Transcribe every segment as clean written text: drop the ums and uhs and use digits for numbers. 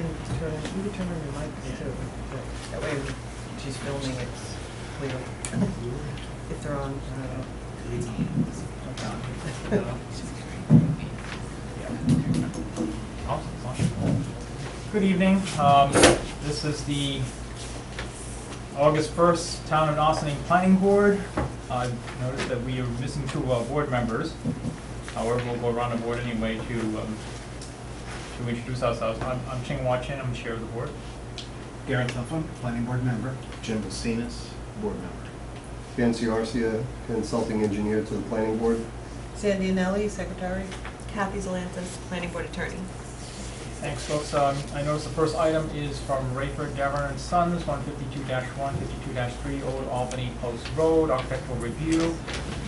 can turn on your mics too. That way, when she's filming, it's clear. If they're on, Awesome. Good evening. This is the August 1st Town of Ossining Planning Board. I've noticed that we are missing two board members. However, we'll go around the board anyway to introduce ourselves. I'm Ching Hua Chin, I'm the chair of the board. Garrett Tuffin, planning board member. Jim Bacinas, board member. Nancy Arcia, consulting engineer to the planning board. Sandy Anelli, secretary. Kathy Zalantis, planning board attorney. Thanks, folks. I noticed the first item is from Rayford, Gavin and Sons, 152-1, 52-3, Old Albany Post Road, architectural review.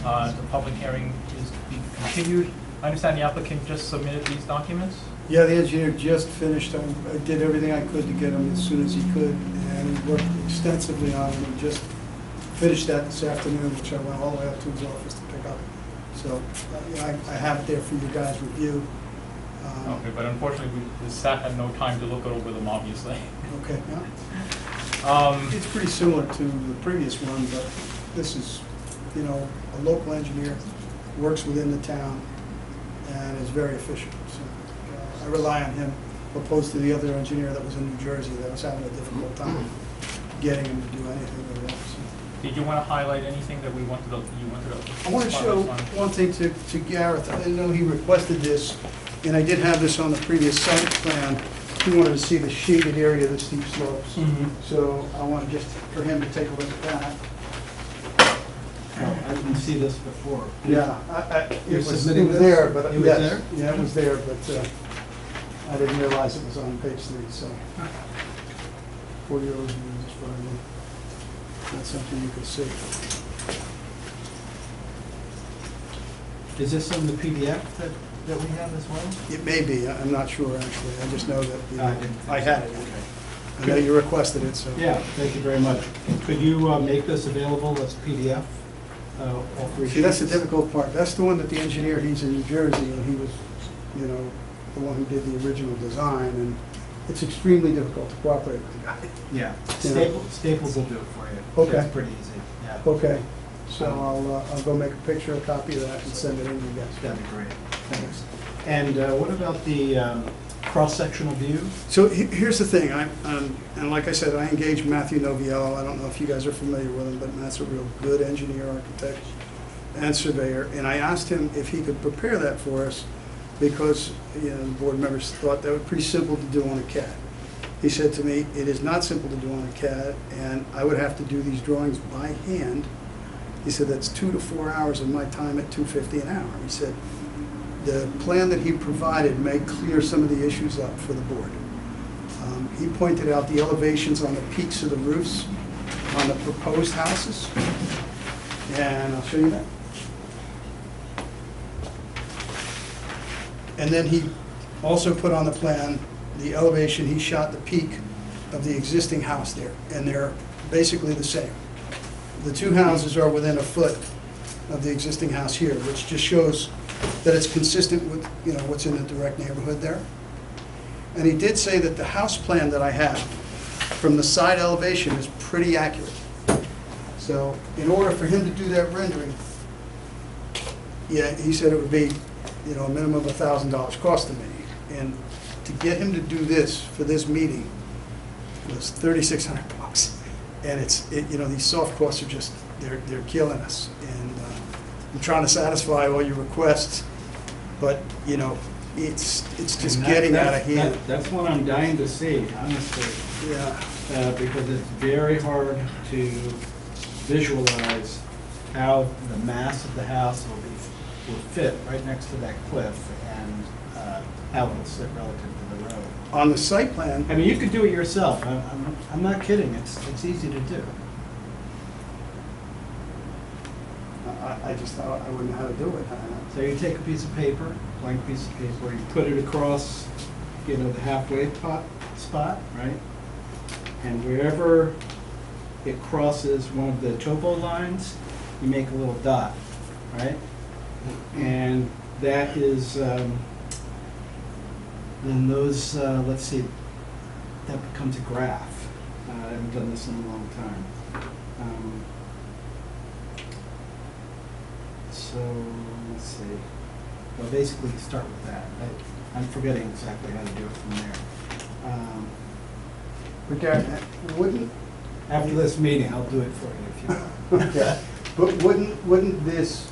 The public hearing is to be continued. I understand the applicant just submitted these documents? Yeah, the engineer just finished. I did everything I could to get him as soon as he could, and he worked extensively on him. He just finished that this afternoon, which I went all the way up to his office to pick up. So yeah, I have it there for you guys' review. Okay, but unfortunately, the staff had no time to look over them, obviously. Okay, yeah. It's pretty similar to the previous one, but this is, you know, a local engineer, works within the town, and is very efficient. So I rely on him, opposed to the other engineer that was in New Jersey that was having a difficult time getting him to do anything with that. So. Did you want to highlight anything that you wanted to? I want to show one thing to Gareth. I didn't know he requested this, and I did have this on the previous site plan. He wanted to see the shaded area of the steep slopes. So I wanted just for him to take a look at that. I didn't see this before. Yeah, it was there, but it was yes, there? Yeah, it was there, but I didn't realize it was on page 3. So 40 years is probably not something you could see. Is this in the PDF that we have as well? It may be. I'm not sure actually. I just know that I I had it. I know you requested it, so. Yeah, thank you very much. Could you make this available as PDF? All three See, that's the sheets? difficult part. That's the one that the engineer, he's in New Jersey, and he was, you know, the one who did the original design, and it's extremely difficult to cooperate with the guy. Yeah, Yeah. Staples will do it for you. Okay. It's pretty easy, yeah. Okay, so I'll go make a picture, a copy of that, and send it in to you guys. That'd be great, thanks. And what about the cross-sectional view? So here's the thing, and like I said, I engaged Matthew Noviello. I don't know if you guys are familiar with him, but Matt's a real good engineer, architect, and surveyor. And I asked him if he could prepare that for us because, you know, the board members thought that was pretty simple to do on a CAD. He said to me, it is not simple to do on a CAD, and I would have to do these drawings by hand. He said that's 2 to 4 hours of my time at $2.50 an hour. He said, the plan that he provided may clear some of the issues up for the board. He pointed out the elevations on the peaks of the roofs on the proposed houses, and I'll show you that. And then he also put on the plan the elevation, he shot the peak of the existing house there, and they're basically the same. The two houses are within a foot of the existing house here, which just shows that it's consistent with, you know, what's in the direct neighborhood there. And he did say that the house plan that I have from the side elevation is pretty accurate. So in order for him to do that rendering, yeah, he said it would be, you know, a minimum of $1,000 cost to me. And to get him to do this for this meeting was $3,600. And you know, these soft costs are just, they're killing us. And I'm trying to satisfy all your requests, but you know, it's just getting out of hand. That's what I'm dying to see, honestly. Yeah. Because it's very hard to visualize how the mass of the house will fit right next to that cliff and how it'll sit relative to the road. On the site plan, I mean, you could do it yourself. I'm not kidding. It's easy to do. I just thought I wouldn't know how to do it. So you take a piece of paper, blank piece of paper, you put it across, you know, the halfway spot, right? And wherever it crosses one of the topo lines, you make a little dot, right? And that is, then those, let's see, that becomes a graph. I haven't done this in a long time. So, let's see. Well, basically, start with that. I'm forgetting exactly how to do it from there. But Gary, wouldn't, After this meeting, I'll do it for you if you want. okay, but wouldn't this,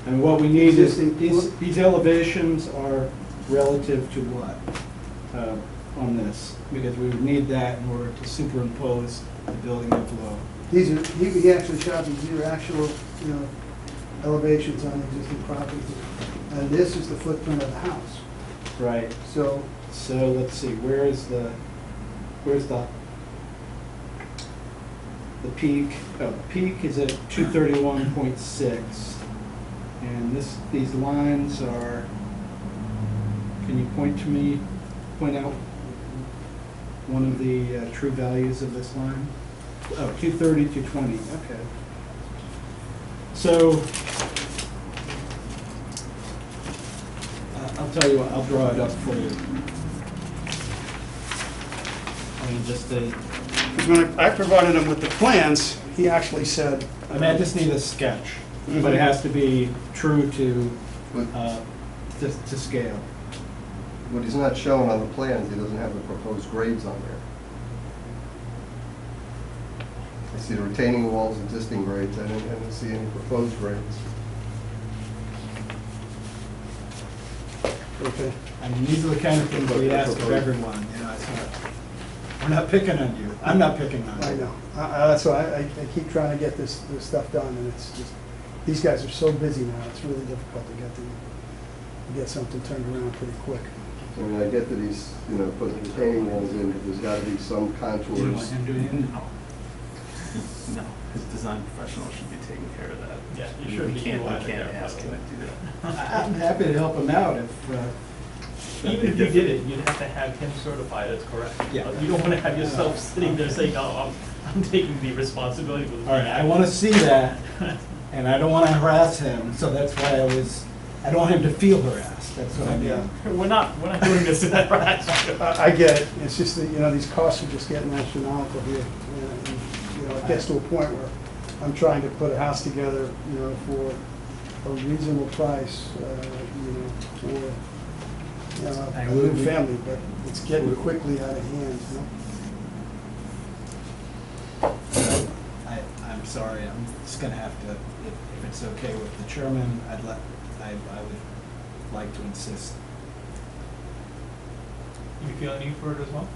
And what we need is, Existing- these elevations are relative to what on this? Because we would need that in order to superimpose the building envelope. these are, he actually shot these are actual, you know, elevations on existing property. And this is the footprint of the house. Right. So, So let's see, where's the peak? Oh, the peak is at 231.6. And these lines are, can you point out one of the true values of this line? Oh, 230, 220, okay. So, I'll tell you what, I'll draw it up for you. I mean, just to, when I provided him with the plans, he actually said. I mean, I just need a sketch, but it has to be true to scale. What he's not showing on the plans, he doesn't have the proposed grades on there. I see the retaining walls, existing grades, I didn't see any proposed grades. Okay. I mean, these are the kind of things we ask of everyone, you know, it's not, we're not picking on you. I'm not picking on you. I know. That's why I keep trying to get this stuff done, and it's just, these guys are so busy now, it's really difficult to get something turned around pretty quick. I mean, I get that he's, you know, putting retaining walls in, but there's gotta be some Do you contours. want him doing it? No, his design professional should be taking care of that. Yeah, you should be. We can't ask him to do that. I'm happy to help him out if, Even if you did it, you'd have to have him certify that's correct. Yeah. You don't want to have yourself sitting there saying, oh, I'm taking the responsibility for the. all right, I want to see that, and I don't want to harass him, so that's why I don't want him to feel harassed, that's what I mean. Yeah. We're not doing this in that fashion. I get it. It's just that, you know, these costs are just getting astronomical here. And, you know, it gets to a point where I'm trying to put a house together, you know, for a reasonable price, you know, for a new family, but it's getting quickly out of hand, you know? I'm sorry, I'm just gonna have to, if it's okay with the chairman, I would like to insist. You feel any for it as well?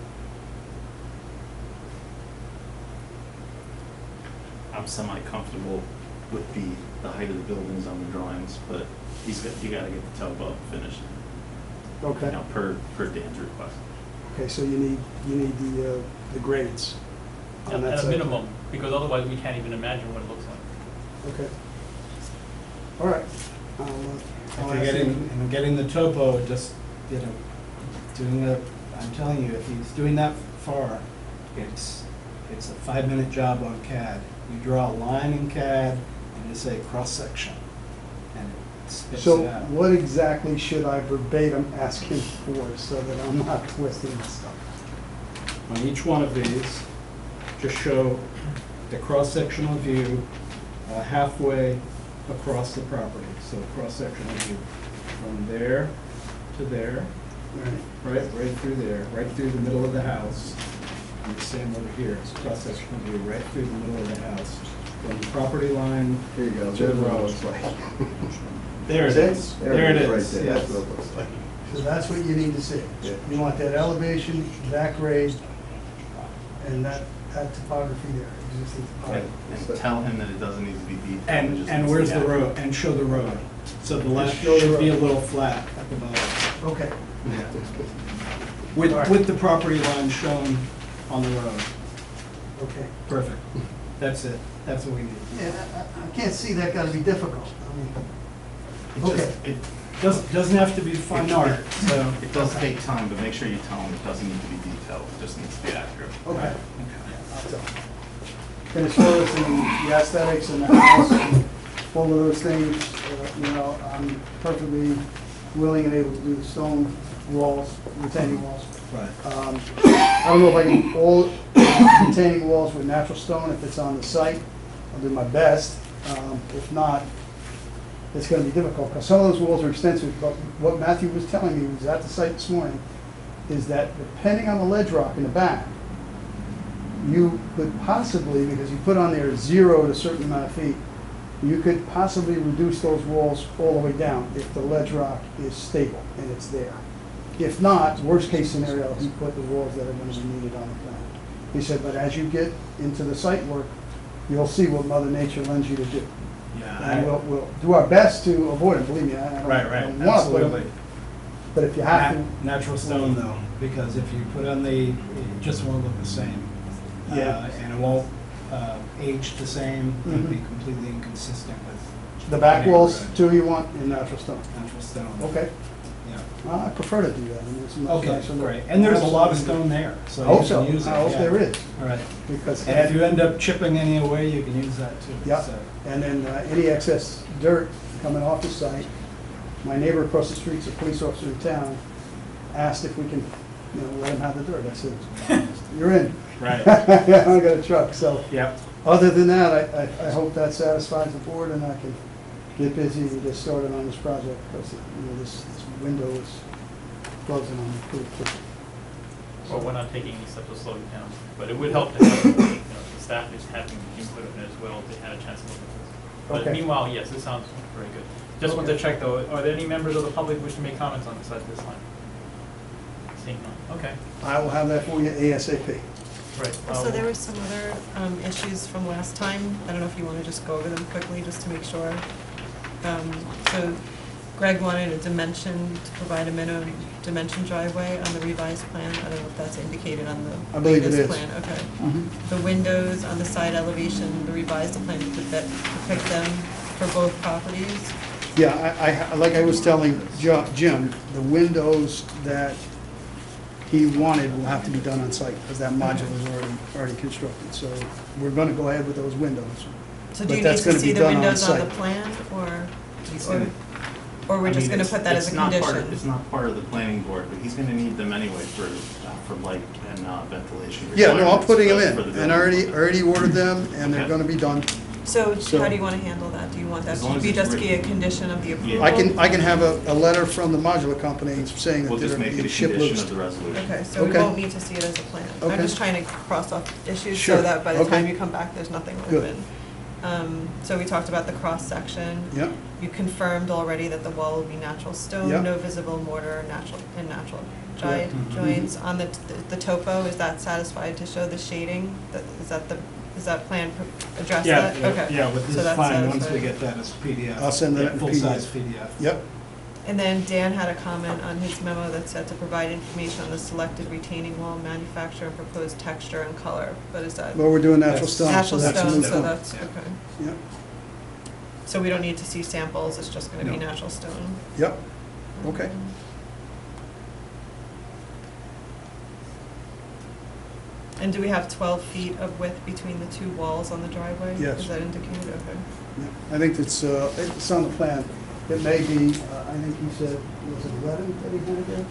I'm semi-comfortable with the height of the buildings on the drawings, but you gotta get the tub up finished, you Okay. know, per Dan's request. Okay, so you need the grades on that At a side. minimum, because otherwise we can't even imagine what it looks like. Okay. All right. I'll ask him. And getting the topo, just, you know, I'm telling you, if he's doing that far, it's a 5-minute job on CAD. You draw a line in CAD and you say cross-section, and it spits So it out. what exactly should I verbatim ask him for so that I'm not twisting this stuff? On each one of these, just show the cross-sectional view halfway across the property. So cross-sectional view from there to there, right through there, right through the middle of the house. And the same over here, it's cross-sectional view right through the middle of the house. From the property line Here you go, to the there's what it road. looks like. There it is. There it is, Right there, yes. that's what it looks like. So that's what you need to see. Yeah. You want that elevation, that grade, and that topography there, existing Right, topography. and tell him that it doesn't need to be detailed. it And just and needs to where's be the accurate. road? And show the road. So the left show the should be a road. little flat at the bottom. Okay. With, All right. with the property line shown on the road. Okay. Perfect. That's it. That's what we need. And I can't see that gotta be difficult. I mean, It just- Okay. It doesn't have to be fine art, so. It does take time, but make sure you tell him it doesn't need to be detailed, it just needs to be accurate. okay. I'll tell him. And as far as the aesthetics and the house and all of those things, you know, I'm perfectly willing and able to do the stone walls, retaining walls. Right. I don't know if I can all retaining walls with natural stone if it's on the site. I'll do my best. If not, it's gonna be difficult, because some of those walls are extensive, but what Matthew was telling me, he was at the site this morning, is that depending on the ledge rock in the back, you could possibly, because you put on there 0 to a certain amount of feet, you could possibly reduce those walls all the way down if the ledge rock is stable and it's there. If not, worst case scenario, he put the walls that are going to be needed on the plan. He said, but as you get into the site work, you'll see what Mother Nature lends you to do. And we'll do our best to avoid it, believe me, I don't want to put Absolutely. them, but if you have to. Natural stone though, because if you put on it just won't look the same. Yeah. And it won't age the same, it'll be Mhm. completely inconsistent with. The back the walls neighborhood. too, you want in natural stone? Natural stone. Okay, Yeah. I prefer to do that. I mean, it's much Okay, nicer look. great. And there's a lot of Absolutely. stone there, so I hope you so, can use it. I hope yeah. there is, All right. because. And if you end up chipping any away, you can use that too. Yeah, so. and then any excess dirt coming off the site, my neighbor across the street's a police officer in town, asked if we can, let him have the dirt. I said, you're in. Right. I got a truck, so. Yep. Other than that, I hope that satisfies the board and I can get busy and get started on this project, because, this window is closing on me pretty quick. Well, we're not taking any steps to slow it down, but it would help to have, the staff is having input on it as well, if they had a chance to look at this. But Okay. meanwhile, yes, this sounds very good. Just want to check though, are there any members of the public who wish to make comments on this at this time? Seeing none, okay, I will have that for you ASAP. right. So there were some other issues from last time. I don't know if you want to just go over them quickly, just to make sure. So Greg wanted a dimension, to provide a minimum dimension driveway on the revised plan. I don't know if that's indicated on the I believe it latest is. plan. Okay. The windows on the side elevation, the revised plan to depict them for both properties. Yeah, I like I was telling Jim, the windows that he wanted will have to be done on site, because that module is already constructed. So we're going to go ahead with those windows. So But do you need that's to gonna see be the done on windows on the site. plan, or He's gonna- we're I just mean, gonna it's- put that as a it's not part condition? of- It's not part of the planning board, but he's gonna need them anyway for light and ventilation Yeah, no, I'm requirements putting them for in, the and building. already ordered them, and they're Okay. going to be done. So So- how do you want to handle that? Do you want that As long to as be it's just be a written. condition of the approval? I can have a letter from the modular company saying that We'll just they're make it being a shipped condition loose. of the resolution. Okay, so we Okay. won't need to see it as a plan. I'm Okay. just trying to cross off issues Sure. so that by the Okay. time you come back, there's nothing Good. open. So we talked about the cross-section. Yeah, You confirmed already that the wall will be natural stone, Yeah. no visible mortar, natural Yeah. joints. On the topo, is that satisfied to show the shading? Is that plan address that? Okay. Yeah, with So this that's fine, once we satisfied. get that as PDF. I'll send that Yeah, in full-size PDF. PDF. yep. And then Dan had a comment on his memo that said to provide information on the selected retaining wall manufacturer and proposed texture and color, but is that Well, we're doing natural That's- stone, so natural that's a stone, new so point. that's, Yeah. okay. Yep, So we don't need to see samples, it's just gonna be No. natural stone? yep, okay. And do we have 12 feet of width between the two walls on the driveway? Yes. Is that indicated? Okay. Yeah. I think it's on the plan. It may be, I think he said, was it 11 that he had there?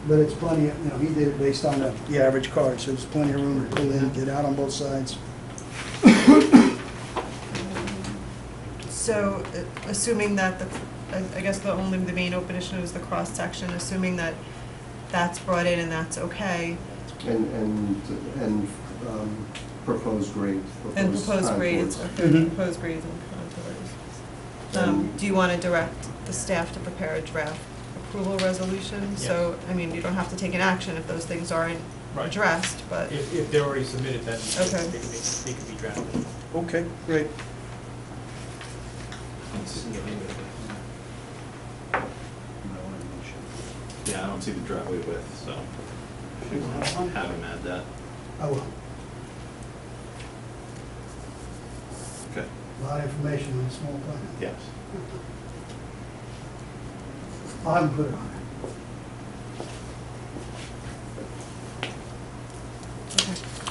But it's plenty, he did it based on the average car, so there's plenty of room to pull in, get out on both sides. So, assuming that I guess the main open issue is the cross-section, assuming that that's brought in and that's okay, And proposed grades. and proposed grades, contours. okay, Mhm. proposed grades and contours. And- Do you want to direct the staff to prepare a draft approval resolution? So, I mean, you don't have to take an action if those things aren't Right. addressed, but, If they're already submitted, then Okay. they could be drafted. Okay, great. Yeah, I don't see the driveway width, so if you want to have him add that. I will. Okay. A lot of information on a small plan. Yes. I'll have him put it on there.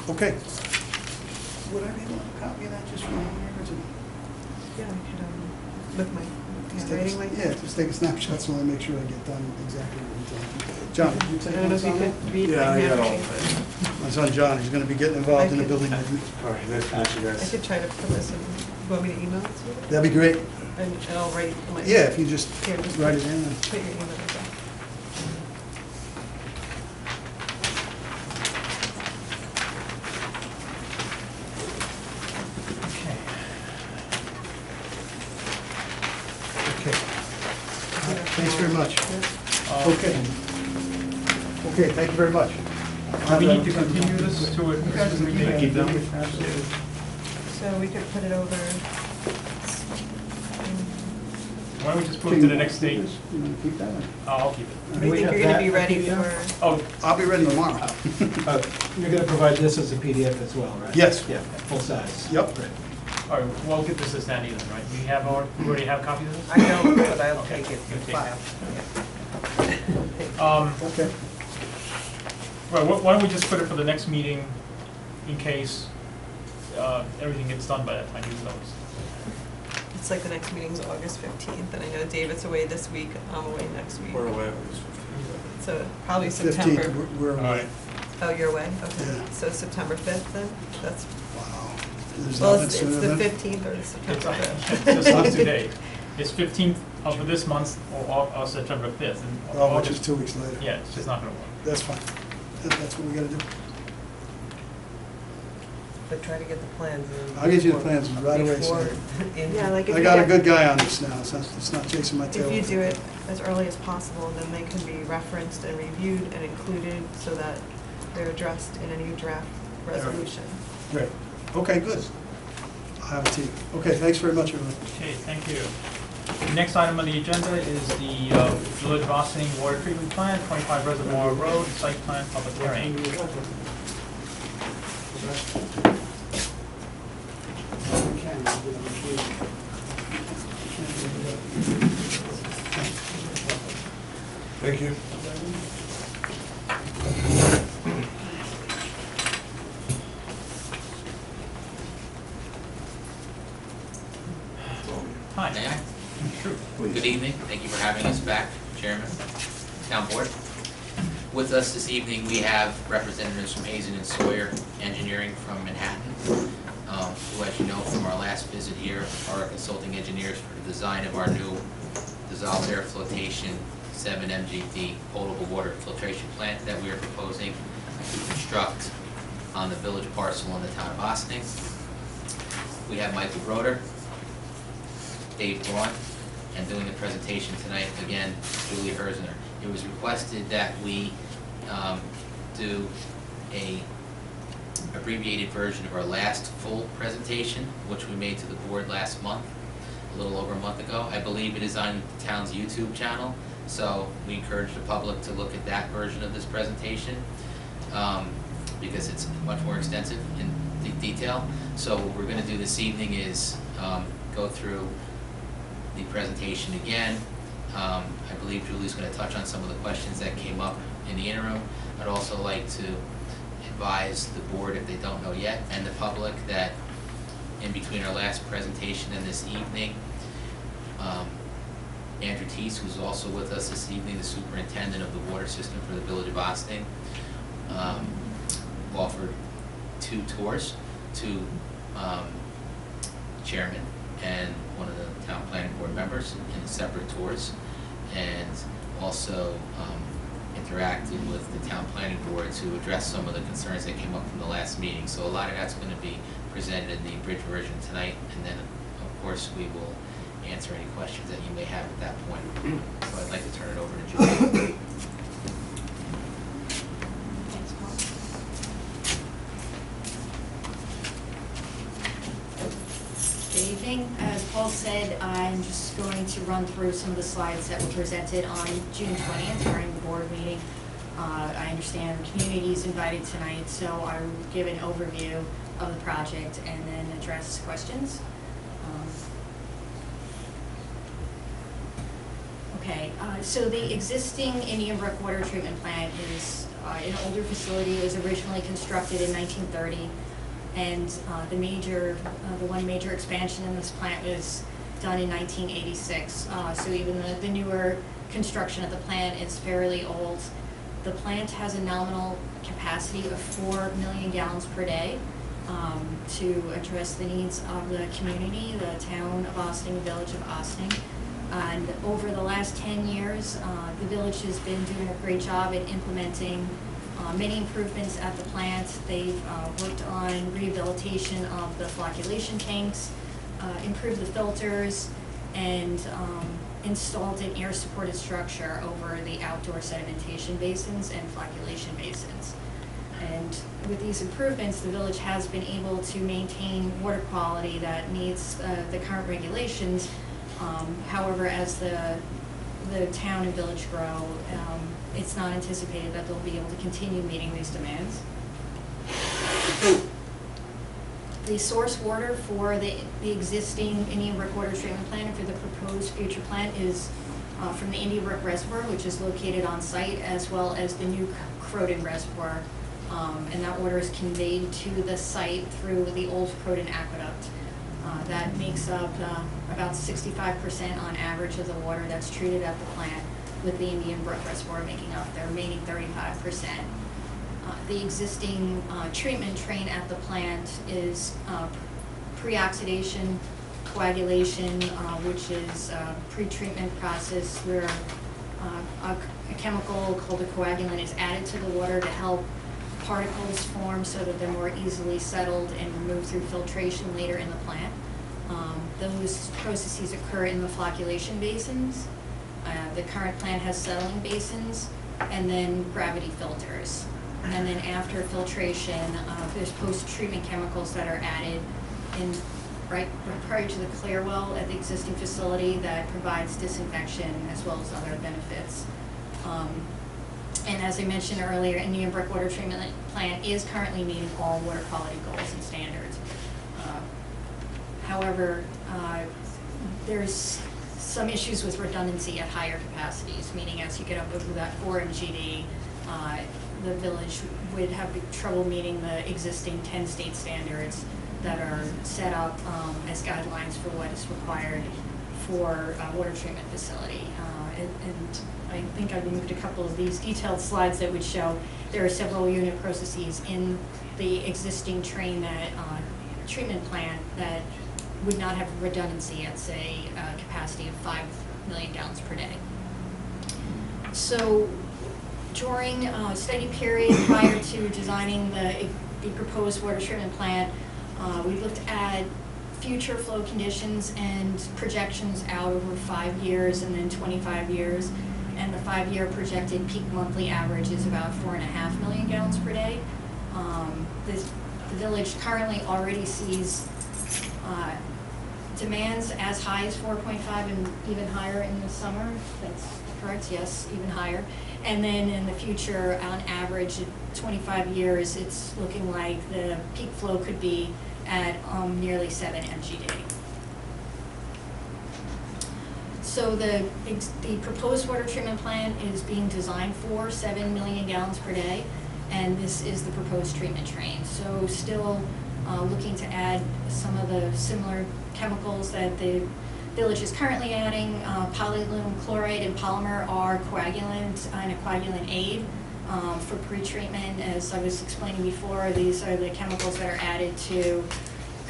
okay. Okay. Would I be able to copy that just from the records? Yeah, I could, with my Just Yeah, take a- writing like Yeah, that. just take a snapshot so I make sure I get done exactly what we did. John, did you I take don't know notes if you on that? could read Yeah, my I got all handwriting. My son John, he's gonna be getting involved in the I could- building with me. All right, nice to meet you I guys. could try to put this in, you want me to email it to you? That'd be great. And I'll write my. Yeah, if you just Here, just write put- it in. Put your email address. Okay. Okay. Thanks very much. Yeah. Okay. Okay, thank you very much. Do we need to continue this to a specific date? Keep them? Absolutely. So we could put it over. Why don't we just move to the next date? You wanna keep that one? Oh, I'll keep it. Do you think you're gonna be ready for? Oh, I'll be ready tomorrow. You're gonna provide this as a PDF as well, right? Yes. Yeah, full size. Yep. Great. all right, well, I'll get this to Sandy then, right? We already have copies of this? I don't, but I'll Okay, take it you for take file. Okay. Right, why don't we just put it for the next meeting in case everything gets done by that time, you know. It's like the next meeting's August 15th, and I know David's away this week, I'm away next week. We're away. So probably 15th, September. we're All right. Oh, you're away? Okay. Yeah. So September 5th then? That's, Wow. There's well, nothing it's sooner the than. 15th or It's September 5th. just last today. It's 15th of this month or September 5th. And Oh, which is August- 2 weeks later. Yeah, it's just not gonna work. That's fine. That's what we gotta do. But try to get the plans in. I'll get you the before- plans right away, before Sam. in- Yeah, like if I you got a get- good guy on this now, it's not chasing my tail. If you do it as early as possible, then they can be referenced and reviewed and included so that they're addressed in any draft resolution. Great. Okay, good. I'll have it to you. Okay, thanks very much, everyone. Okay, thank you. The next item on the agenda is the Village of Ossining Water Treatment Plant, 25 Reservoir Road, site plan public hearing. Thank you. Hi. May I? Sure. Good evening. Thank you for having us back, Chairman, Town Board. With us this evening, we have representatives from Hazen and Sawyer Engineering from Manhattan, who, as you know from our last visit here, are our consulting engineers for the design of our new dissolved air flotation 7 MGD potable water filtration plant that we are proposing to construct on the village parcel in the town of Ossining. We have Michael Broder, Dave Braun, and doing the presentation tonight, again, Julie Herzner. It was requested that we do a abbreviated version of our last full presentation, which we made to the board last month, a little over a month ago. I believe it is on the town's YouTube channel, so we encourage the public to look at that version of this presentation, because it's much more extensive in detail. So what we're gonna do this evening is go through the presentation again. I believe Julie's going to touch on some of the questions that came up in the interim. I'd also like to advise the board, if they don't know yet, and the public, that in between our last presentation and this evening, Andrew Teese, who's also with us this evening, the superintendent of the water system for the Village of Ossining, offered 2 tours to chairman and one of the town planning board members in separate tours, and also interacted with the town planning board to address some of the concerns that came up from the last meeting. So a lot of that's going to be presented in the abridged version tonight, and then of course we will answer any questions that you may have at that point. So I'd like to turn it over to Julie. Thanks, Paul. Good evening. As Paul said, I'm just going to run through some of the slides that were presented on June 20th during the board meeting. I understand the community is invited tonight, so I will give an overview of the project and then address questions. Okay, so the existing Indian Brook water treatment plant is an older facility. It was originally constructed in 1930, and the one major expansion in this plant was done in 1986. So even the newer construction of the plant is fairly old. The plant has a nominal capacity of 4 million gallons per day to address the needs of the community, the town of Ossining, the village of Ossining. And over the last 10 years, the village has been doing a great job at implementing many improvements at the plant. They've worked on rehabilitation of the flocculation tanks, improved the filters, and installed an air-supported structure over the outdoor sedimentation basins and flocculation basins. And with these improvements, the village has been able to maintain water quality that meets the current regulations. However, as the town and village grow, it's not anticipated that they'll be able to continue meeting these demands. The source water for the existing Indian Brook water treatment plant and for the proposed future plant is from the Indian Brook Reservoir, which is located on site, as well as the new Croton Reservoir. And that water is conveyed to the site through the old Croton Aqueduct. That makes up about 65% on average of the water that's treated at the plant, with the Indian Brook Reservoir making up the remaining 35%. The existing treatment train at the plant is pre-oxidation, coagulation, which is a pre-treatment process where a chemical called a coagulant is added to the water to help particles form so that they're more easily settled and removed through filtration later in the plant. Those processes occur in the flocculation basins. The current plant has settling basins and then gravity filters. And then after filtration, there's post-treatment chemicals that are added in right prior to the clear well at the existing facility that provides disinfection as well as other benefits. And as I mentioned earlier, Indian Brook Water Treatment Plant is currently meeting all water quality goals and standards. However, there's some issues with redundancy at higher capacities, meaning as you get up over that 4 MGD, the village would have trouble meeting the existing 10 state standards that are set up as guidelines for what is required for a water treatment facility. And I think I've moved a couple of these detailed slides that would show there are several unit processes in the existing train that treatment plant that would not have redundancy at, say, a capacity of 5 million gallons per day. So during a study period prior to designing the proposed water treatment plant, we looked at future flow conditions and projections out over 5 years and then 25 years. And the 5-year projected peak monthly average is about 4.5 million gallons per day. The village currently already sees demands as high as 4.5 and even higher in the summer. That's correct, yes, even higher. And then in the future, on average, at 25 years, it's looking like the peak flow could be at nearly 7 MGD. So the proposed water treatment plant is being designed for 7 million gallons per day, and this is the proposed treatment train. So still looking to add some of the similar chemicals that the village is currently adding. Polyaluminum chloride and polymer are coagulant and a coagulant aid for pre-treatment. As I was explaining before, these are the chemicals that are added to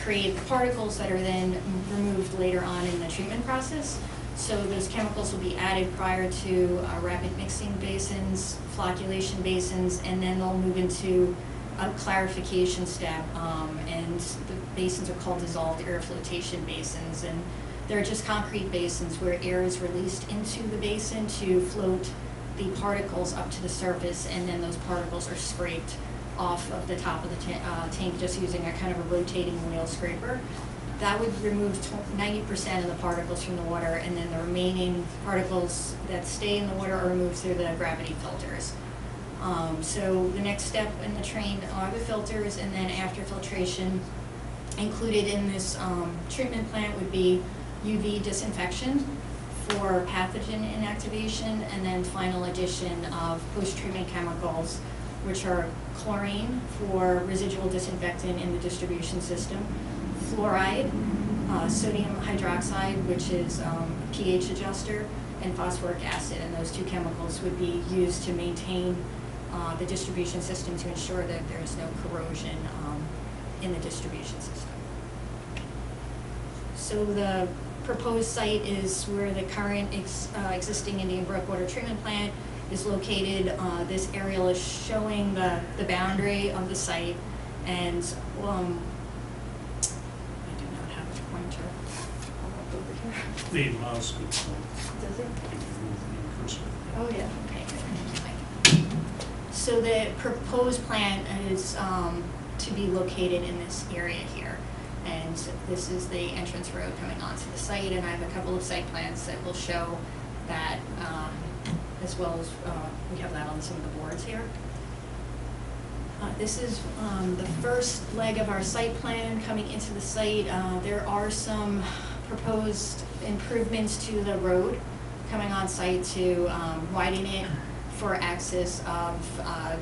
create the particles that are then removed later on in the treatment process. So those chemicals will be added prior to rapid mixing basins, flocculation basins, and then they'll move into a clarification step. And the basins are called dissolved air flotation basins. And they're just concrete basins where air is released into the basin to float the particles up to the surface, and then those particles are scraped off of the top of the tank just using a kind of a rotating wheel scraper. That would remove 90% of the particles from the water, and then the remaining particles that stay in the water are removed through the gravity filters. So the next step in the train are the filters, and then after filtration, included in this treatment plant would be UV disinfection for pathogen inactivation, and then final addition of post-treatment chemicals, which are chlorine for residual disinfectant in the distribution system, fluoride sodium hydroxide, which is a pH adjuster, and phosphoric acid, and those two chemicals would be used to maintain the distribution system to ensure that there is no corrosion in the distribution system. So the proposed site is where the current existing Indian Brook water treatment plant is located. This aerial is showing the boundary of the site, and I do not have a pointer. I'll look over here. The mouse could point. Does it? If you move the cursor. Oh, yeah, okay, good. So the proposed plant is to be located in this area here. And this is the entrance road coming onto the site, and I have a couple of site plans that will show that, as well as we have that on some of the boards here. This is the first leg of our site plan coming into the site. There are some proposed improvements to the road coming on site to widen it for access of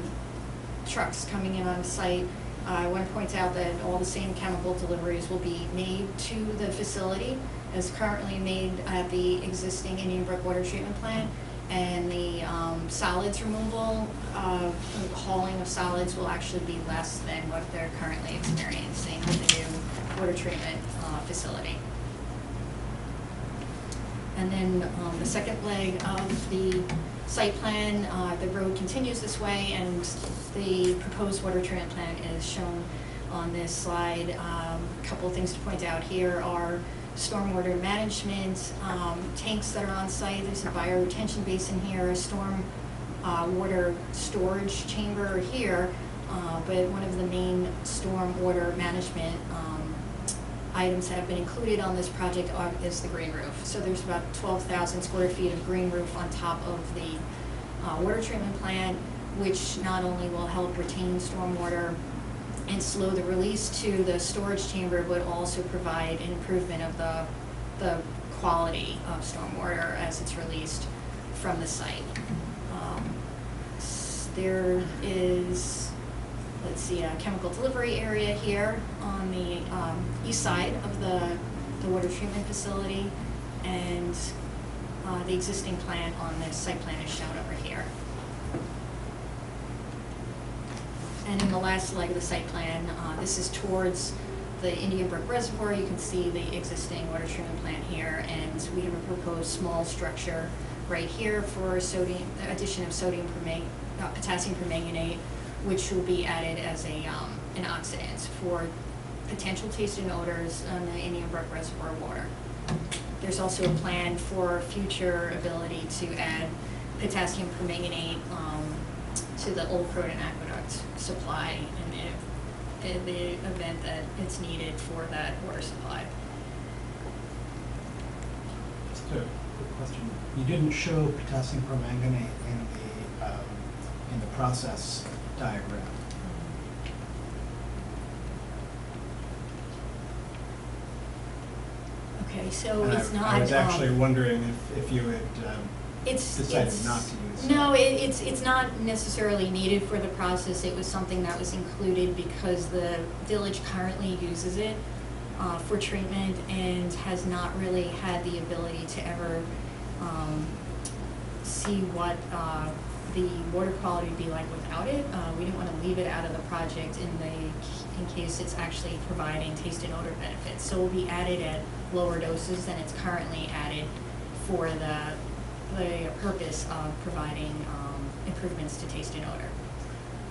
trucks coming in on site. I want to point out that all the same chemical deliveries will be made to the facility as currently made at the existing Indian Brook water treatment plant. And the solids removal, hauling of solids will actually be less than what they're currently experiencing with the new water treatment facility. And then the second leg of the site plan, the road continues this way, and the proposed water treatment plant is shown on this slide. A couple of things to point out here are stormwater management tanks that are on site. There's a bioretention basin here, a storm water storage chamber here, but one of the main storm water management items that have been included on this project is the green roof. So there's about 12,000 square feet of green roof on top of the water treatment plant, which not only will help retain stormwater and slow the release to the storage chamber, but also provide an improvement of the quality of stormwater as it's released from the site. There is, let's see, a chemical delivery area here on the east side of the water treatment facility, and the existing plant on this site plan is shown over here. And in the last leg of the site plan, this is towards the Indian Brook Reservoir. You can see the existing water treatment plant here, and we have a proposed small structure right here for sodium, addition of potassium permanganate, which will be added as an oxidant for potential taste and odors on the Indian Brook Reservoir water. There's also a plan for future ability to add potassium permanganate to the Old Croton Aqueduct supply in the event that it's needed for that water supply. Just a quick question. You didn't show potassium permanganate in the process diagram. Okay, so And it's not. I was actually wondering if you had decided not to use it. No, it's not necessarily needed for the process. It was something that was included because the village currently uses it for treatment and has not really had the ability to ever see what the water quality would be like without it. We didn't want to leave it out of the project in case it's actually providing taste and odor benefits. So it will be added at lower doses than it's currently added for the purpose of providing improvements to taste and odor.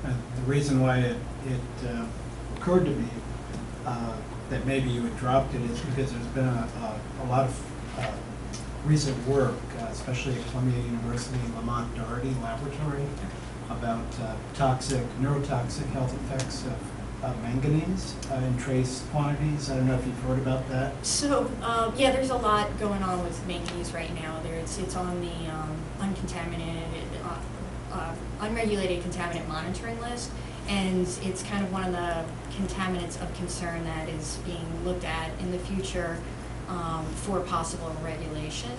The reason why it occurred to me that maybe you had dropped it is because there's been a lot of recent work, especially at Columbia University Lamont Doherty Laboratory, about neurotoxic health effects of manganese in trace quantities. I don't know if you've heard about that. So, yeah, there's a lot going on with manganese right now. It's on the unregulated contaminant monitoring list, and it's kind of one of the contaminants of concern that is being looked at in the future for possible regulation.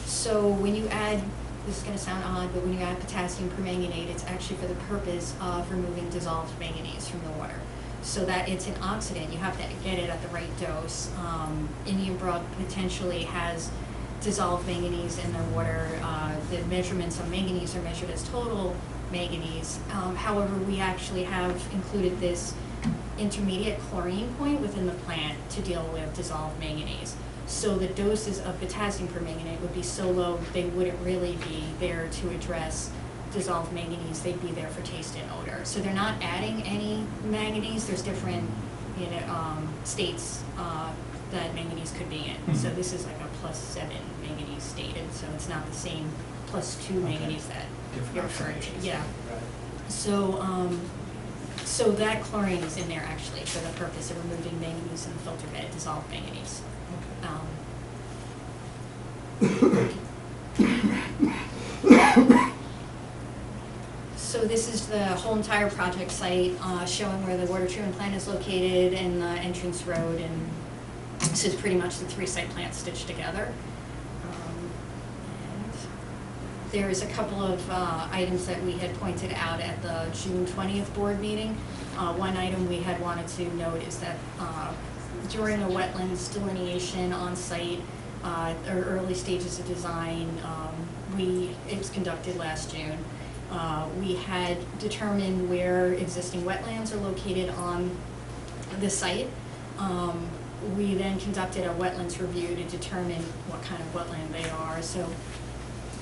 So when you add, this is going to sound odd, but when you add potassium permanganate, it's actually for the purpose of removing dissolved manganese from the water. so that it's an oxidant. You have to get it at the right dose. Indian Brook potentially has dissolved manganese in their water. The measurements of manganese are measured as total manganese. However, we actually have included this intermediate chlorine point within the plant to deal with dissolved manganese. So the doses of potassium permanganate would be so low, they wouldn't really be there to address dissolved manganese. They'd be there for taste and odor. So they're not adding any manganese. There's different, states that manganese could be in. So this is like a +7 manganese state, and so it's not the same +2 manganese that you're referring to. Yeah. So that chlorine is in there actually for the purpose of removing manganese in the filter bed, dissolved manganese. So this is the whole entire project site, showing where the water treatment plant is located and the entrance road, and this is pretty much the 3 site plants stitched together. And there's a couple of items that we had pointed out at the June 20th board meeting. One item we had wanted to note is that during the wetlands delineation on site, or early stages of design, it was conducted last June. We had determined where existing wetlands are located on the site. We then conducted a wetlands review to determine what kind of wetland they are. So,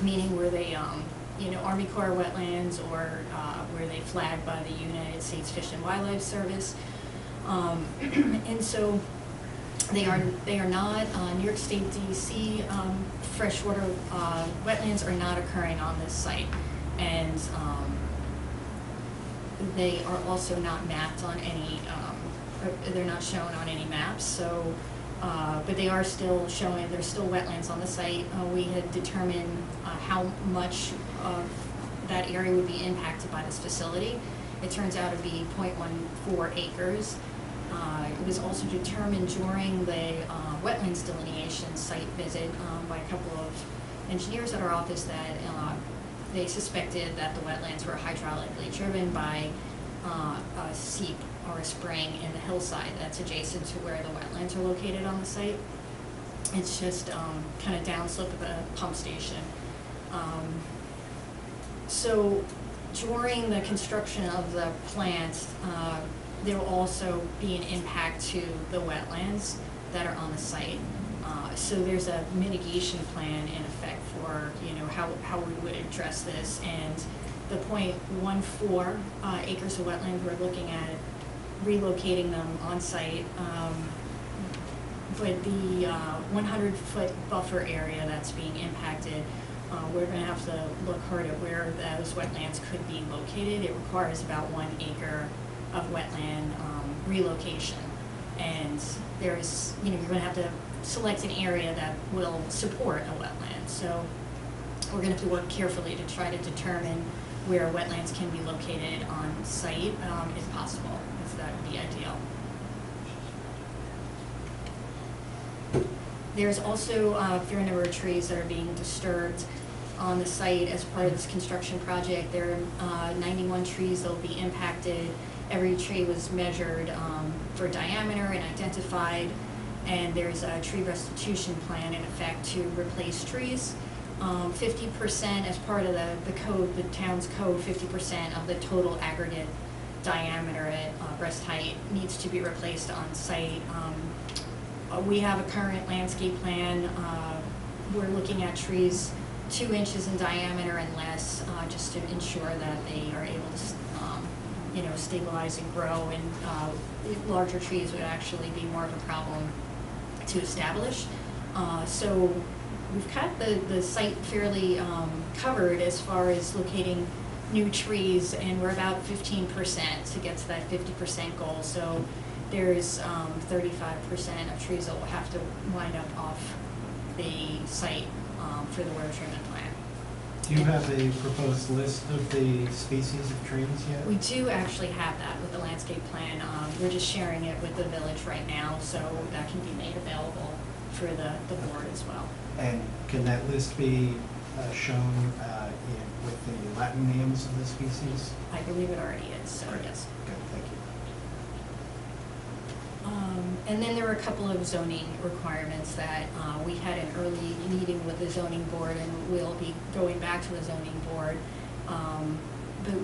meaning were they, Army Corps wetlands, or were they flagged by the United States Fish and Wildlife Service? And so they are not. New York State DEC freshwater wetlands are not occurring on this site, and they are also not mapped on any. They're not shown on any maps. So, but they are still showing. There's still wetlands on the site. We had determined how much of that area would be impacted by this facility. It turns out to be 0.14 acres. It was also determined during the wetlands delineation site visit by a couple of engineers at our office that they suspected that the wetlands were hydraulically driven by a seep or a spring in the hillside that's adjacent to where the wetlands are located on the site. It's just kind of downslope of the pump station. So during the construction of the plant, there will also be an impact to the wetlands that are on the site. So there's a mitigation plan in effect for how we would address this. And the 0.14 acres of wetland, we're looking at relocating them on site. But the 100-foot buffer area that's being impacted, we're going to have to look hard at where those wetlands could be located. It requires about 1 acre of wetland relocation, and there's you're going to have to select an area that will support a wetland. So we're going to have to work carefully to try to determine where wetlands can be located on site, if possible, if that would be ideal. There's also a fair number of trees that are being disturbed on the site as part of this construction project. There are 91 trees that will be impacted. Every tree was measured for diameter and identified, and there's a tree restitution plan in effect to replace trees. 50% as part of the code, the town's code, 50% of the total aggregate diameter at breast height needs to be replaced on site. We have a current landscape plan. We're looking at trees 2 inches in diameter and less, just to ensure that they are able to, stabilize and grow. And larger trees would actually be more of a problem to establish. So we've got the site fairly covered as far as locating new trees, and we're about 15% to get to that 50% goal. So there's 35% of trees that will have to wind up off the site for the water treatment plant. Do you have a proposed list of the species of trees yet? We do actually have that with the landscape plan. We're just sharing it with the village right now, so that can be made available for the board as well. And can that list be shown with the Latin names of the species? I believe it already is, so Great. yes. Good, thank you. And then there were a couple of zoning requirements that we had an early meeting with the zoning board, and we'll be going back to the zoning board. But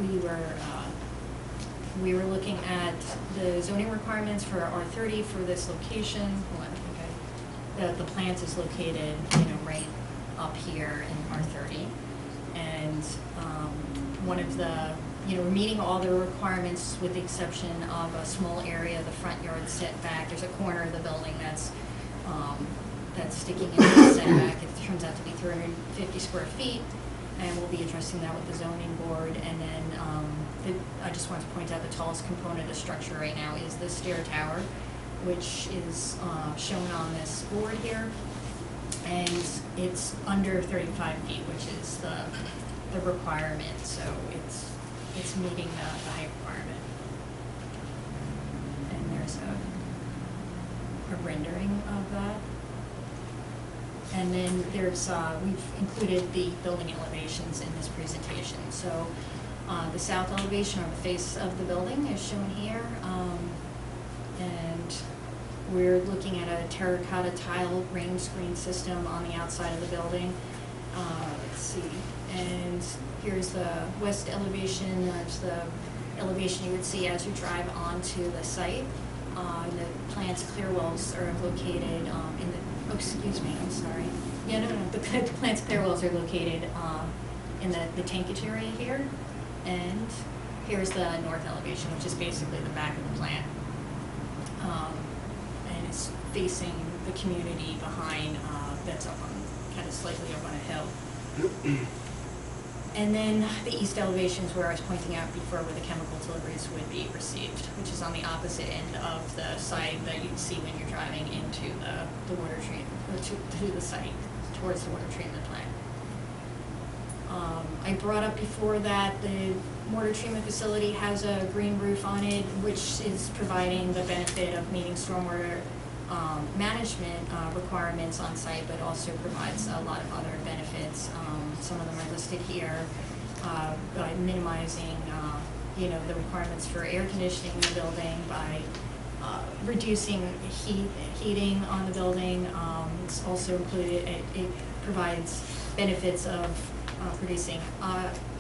we were looking at the zoning requirements for R30 for this location. Hold on, the plant is located, right up here in R30, and one of the, we're meeting all the requirements with the exception of a small area, the front yard setback. There's a corner of the building that's sticking into the setback. It turns out to be 350 square feet, and we'll be addressing that with the zoning board. And then I just want to point out the tallest component of the structure right now is the stair tower, which is shown on this board here, and it's under 35 feet, which is the requirement. So it's meeting the height requirement. And there's a rendering of that. And then there's, we've included the building elevations in this presentation. So the south elevation, or the face of the building, is shown here. And we're looking at a terracotta tile rain screen system on the outside of the building. Let's see. And here's the west elevation. That's the elevation you would see as you drive onto the site. The plant's clear wells are located in the, oh, excuse me, I'm sorry. Yeah, no, the plant's clear wells are located in the tankage area here. And here's the north elevation, which is basically the back of the plant. And it's facing the community behind, that's up on, kind of slightly up on a hill. And then the east elevation is where I was pointing out before, where the chemical deliveries would be received, which is on the opposite end of the site that you'd see when you're driving into the water treatment, to the site, towards the water treatment plant. I brought up before that the water treatment facility has a green roof on it, which is providing the benefit of meeting stormwater management requirements on site, but also provides a lot of other benefits. Some of them are listed here, by minimizing the requirements for air conditioning in the building, by reducing heating on the building. It's also included, it provides benefits of producing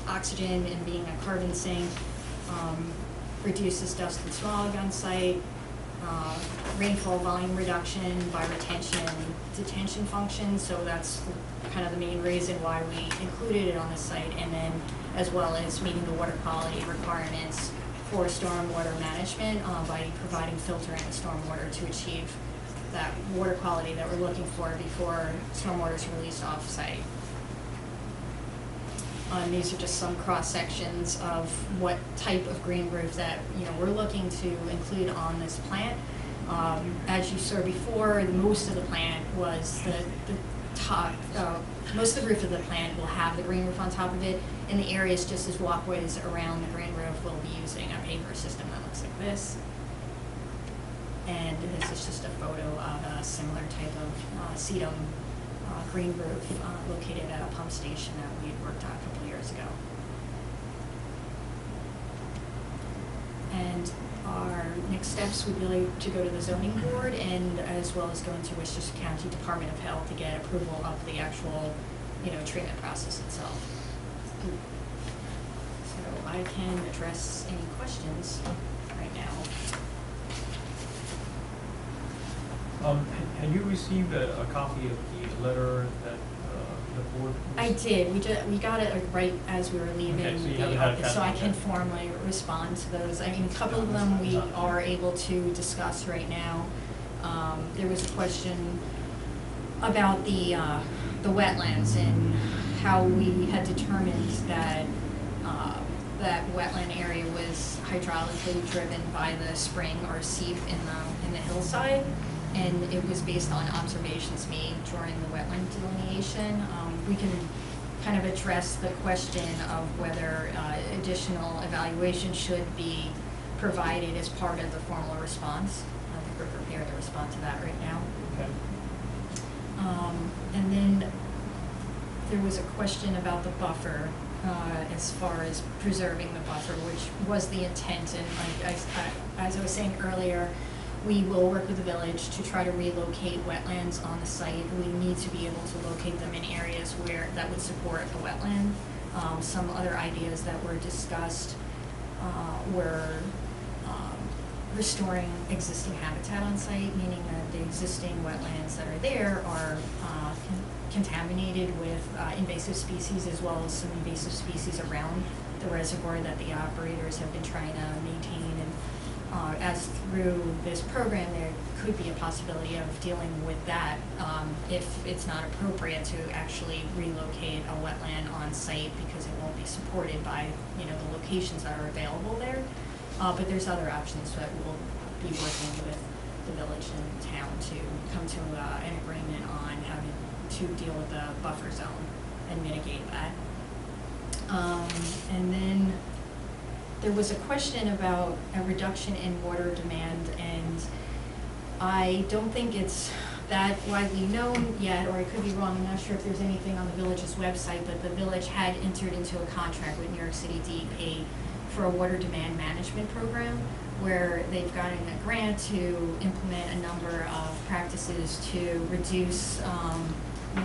oxygen and being a carbon sink, reduces dust and smog on site, rainfall volume reduction by retention and detention function. So that's kind of the main reason why we included it on the site, and then as well as meeting the water quality requirements for stormwater management by providing filtering the stormwater to achieve that water quality that we're looking for before stormwater is released off site. These are just some cross sections of what type of green roof that we're looking to include on this plant. As you saw before, most of the plant was the top. Most of the roof of the plant will have the green roof on top of it. In the areas just as walkways around the green roof, we'll be using a paper system that looks like this. And this is just a photo of a similar type of sedum green roof located at a pump station that we had worked on a couple years ago. And our next steps would be like to go to the zoning board, and as well as going to Westchester County Department of Health to get approval of the actual, treatment process itself. So I can address any questions right now. Had you received a copy of the letter that the board? I did. We got it right as we were leaving Okay, so you the haven't had a office, so I chance to can look at it. formally respond to those. I mean, a couple of them we are able to discuss right now. There was a question about the wetlands and how we had determined that that wetland area was hydraulically driven by the spring or seep in the hillside. And it was based on observations made during the wetland delineation. We can kind of address the question of whether additional evaluation should be provided as part of the formal response. I think we're prepared to respond to that right now. Okay. And then there was a question about the buffer, as far as preserving the buffer, which was the intent. And as I was saying earlier, we will work with the village to try to relocate wetlands on the site. We need to be able to locate them in areas where that would support a wetland. Some other ideas that were discussed were restoring existing habitat on site, meaning that the existing wetlands that are there are contaminated with invasive species, as well as some invasive species around the reservoir that the operators have been trying to maintain. And as through this program, there could be a possibility of dealing with that if it's not appropriate to actually relocate a wetland on site, because it won't be supported by, you know, the locations that are available there. But there's other options that we'll be working with the village and town to come to an agreement on having to deal with the buffer zone and mitigate that. And then there was a question about a reduction in water demand, and I don't think it's that widely known yet, or I could be wrong. I'm not sure if there's anything on the village's website, but the village had entered into a contract with New York City DEP for a water demand management program, where they've gotten a grant to implement a number of practices to reduce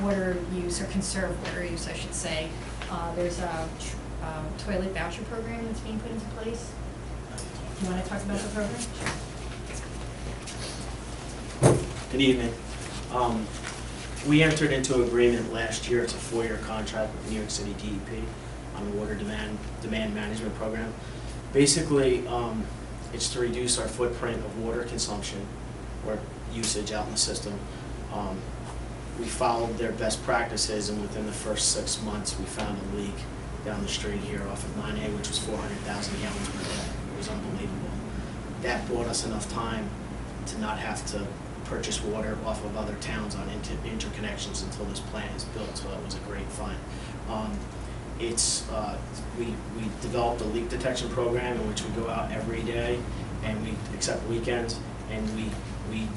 water use, or conserve water use, I should say. There's a toilet voucher program that's being put into place. You want to talk about the program? Good evening. We entered into an agreement last year. It's a 4-year contract with New York City DEP on the water demand management program. Basically, it's to reduce our footprint of water consumption or usage out in the system. We followed their best practices, and within the first 6 months, we found a leak down the street here off of 9A, which was 400,000 gallons per day. It was unbelievable. That bought us enough time to not have to purchase water off of other towns on interconnections until this plant is built, so that was a great find. We developed a leak detection program in which we go out every day, and we except weekends, and we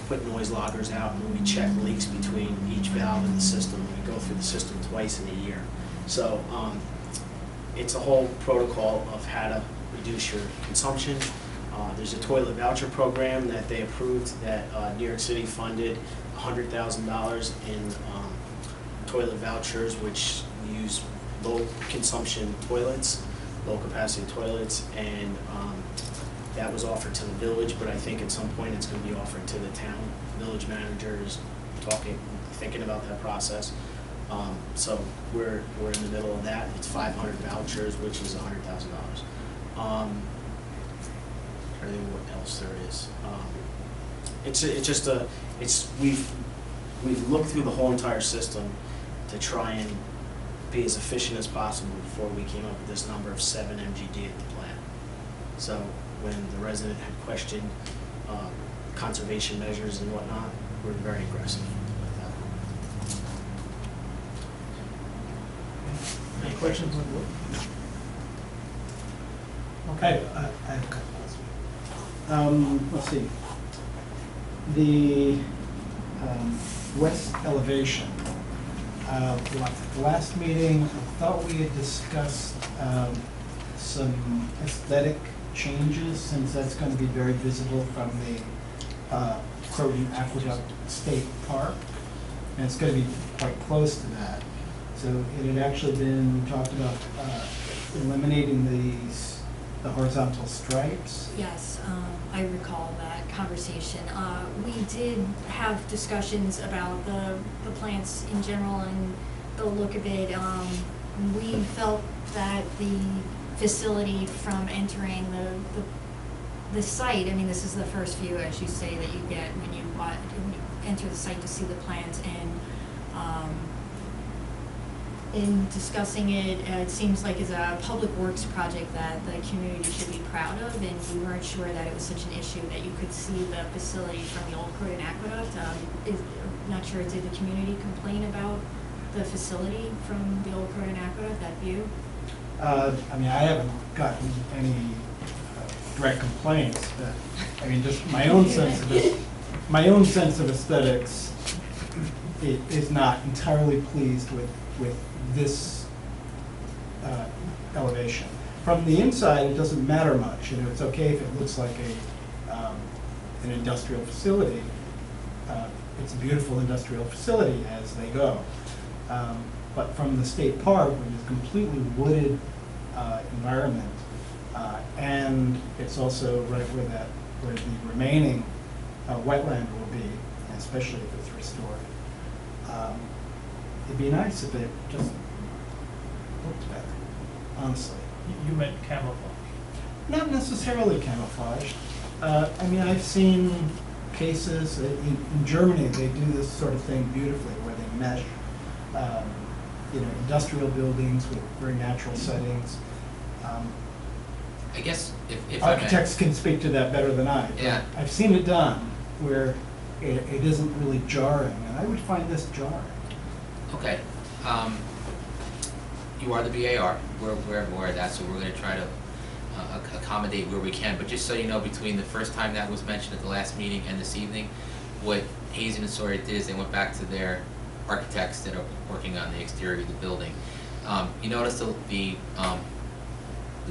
put noise loggers out, and we check leaks between each valve in the system. We go through the system twice in a year. So it's a whole protocol of how to reduce your consumption. There's a toilet voucher program that they approved that New York City funded $100,000 in toilet vouchers, which use low consumption toilets, low capacity toilets, and that was offered to the village, but I think at some point it's going to be offered to the town. Village managers thinking about that process. So we're in the middle of that. It's 500 vouchers, which is $100,000. I don't know what else there is. We've looked through the whole entire system to try and be as efficient as possible before we came up with this number of 7 MGD at the plant. So when the resident had questioned conservation measures and whatnot, we're very aggressive with that. Any questions on the board? Okay, I have a couple. Let's see. The west elevation. Last meeting, I thought we had discussed some aesthetic changes, since that's going to be very visible from the Croton Aqueduct State Park, and it's going to be quite close to that. So it had actually been talked about eliminating the horizontal stripes. Yes, I recall that conversation. We did have discussions about the plants in general and the look of it. We felt that the facility from entering the site, I mean, this is the first view, as you say, that you get when you enter the site to see the plant, and in discussing it, it seems like it's a public works project that the community should be proud of, and we weren't sure that it was such an issue that you could see the facility from the old Croton Aqueduct. Not sure, did the community complain about the facility from the old Croton Aqueduct, that view? I mean, I haven't gotten any direct complaints, but I mean, just my own sense of it, my own sense of aesthetics is not entirely pleased with this elevation. From the inside, it doesn't matter much. You know, it's okay if it looks like an industrial facility, it's a beautiful industrial facility as they go. But from the state park, which is a completely wooded environment, and it's also right where the remaining wetland will be, especially if it's restored. It'd be nice if it just looked better, honestly. You meant camouflage. Not necessarily camouflaged. I mean, I've seen cases in Germany. They do this sort of thing beautifully, where they mesh, industrial buildings with very natural settings. I guess if I may. Architects can speak to that better than I. But Yeah. I've seen it done where it isn't really jarring, and I would find this jarring. Okay. You are the BAR. We're aware of that, so we're going to try to accommodate where we can. But just so you know, between the first time that was mentioned at the last meeting and this evening, what Hazen and Sawyer did is they went back to their architects that are working on the exterior of the building. You notice the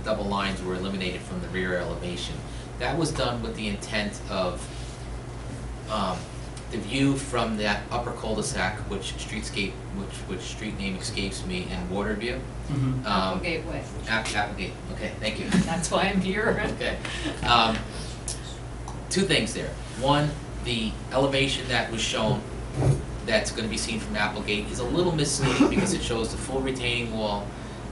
double lines were eliminated from the rear elevation. That was done with the intent of the view from that upper cul-de-sac, which street name escapes me, in Waterview. Applegate Way. Applegate, okay, thank you. That's why I'm here. Okay. Two things there. One, the elevation that was shown that's going to be seen from Applegate is a little misleading because it shows the full retaining wall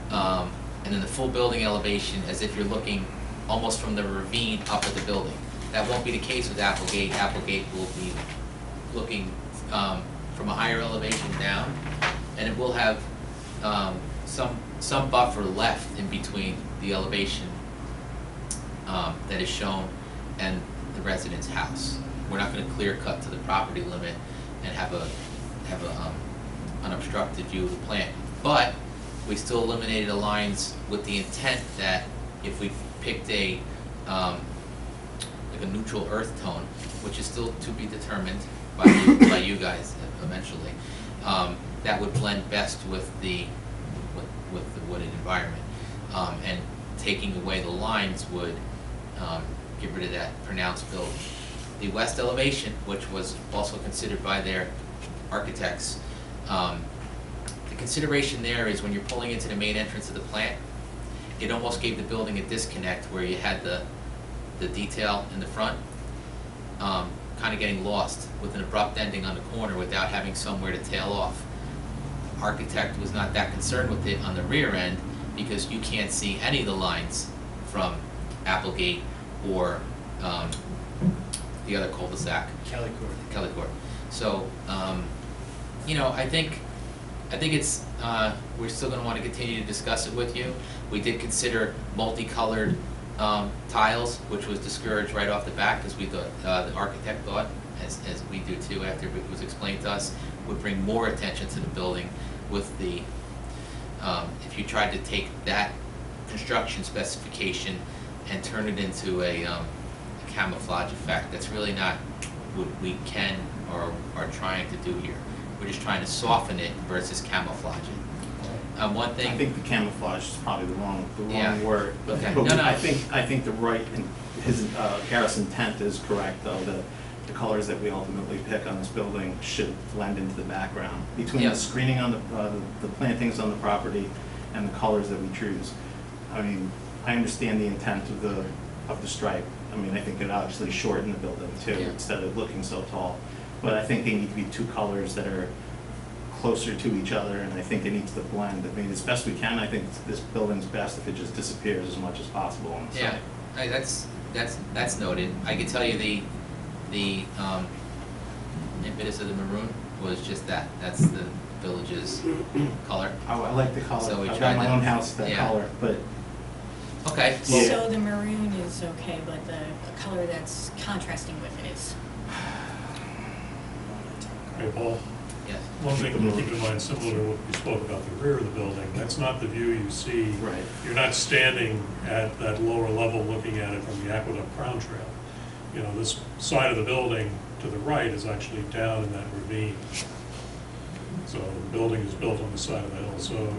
and then the full building elevation as if you're looking almost from the ravine up at the building. That won't be the case with Applegate. Applegate will be looking from a higher elevation down, and it will have some buffer left in between the elevation that is shown and the resident's house. We're not going to clear cut to the property limit and have a unobstructed view of the plant, but we still eliminated the lines with the intent that if we picked a like a neutral earth tone, which is still to be determined by you guys eventually, that would blend best with the wooded environment, and taking away the lines would get rid of that pronounced building. The west elevation, which was also considered by their architects, the consideration there is when you're pulling into the main entrance of the plant, it almost gave the building a disconnect where you had the detail in the front kind of getting lost with an abrupt ending on the corner without having somewhere to tail off. Architect was not that concerned with it on the rear end because you can't see any of the lines from Applegate or the other cul-de-sac. Kelly Court. So, I think it's, we're still gonna wanna continue to discuss it with you. We did consider multicolored tiles, which was discouraged right off the bat, because we thought, the architect thought, as we do too after it was explained to us, would bring more attention to the building with the, if you tried to take that construction specification and turn it into a camouflage effect, that's really not what we can or are trying to do here. We're just trying to soften it versus camouflage it. One thing. I think the camouflage is probably the wrong Yeah. word. Okay. But No, no. I think the right, Gareth's intent is correct, though, that the colors that we ultimately pick on this building should blend into the background. Between Yeah. the screening on the plantings on the property and the colors that we choose. I mean, I understand the intent of the stripe. I mean, I think it actually shortened the building too, Yeah. instead of looking so tall. But I think they need to be two colors that are closer to each other, and I think it needs to blend. I mean, as best we can, I think this building's best if it just disappears as much as possible on the Yeah, site. that's noted. I can tell you the impetus of the maroon was just that. That's the village's color. I like the color. So we I've tried got my to- own house that yeah. color, but Okay. Yeah. So the maroon is okay, but the color that's contrasting with it is. Hey, Paul, Yes. one thing to keep in mind, similar to what you spoke about the rear of the building, that's not the view you see. right. You're not standing at that lower level looking at it from the Aqueduct Crown Trail. You know, this side of the building to the right is actually down in that ravine. So the building is built on the side of the hill, so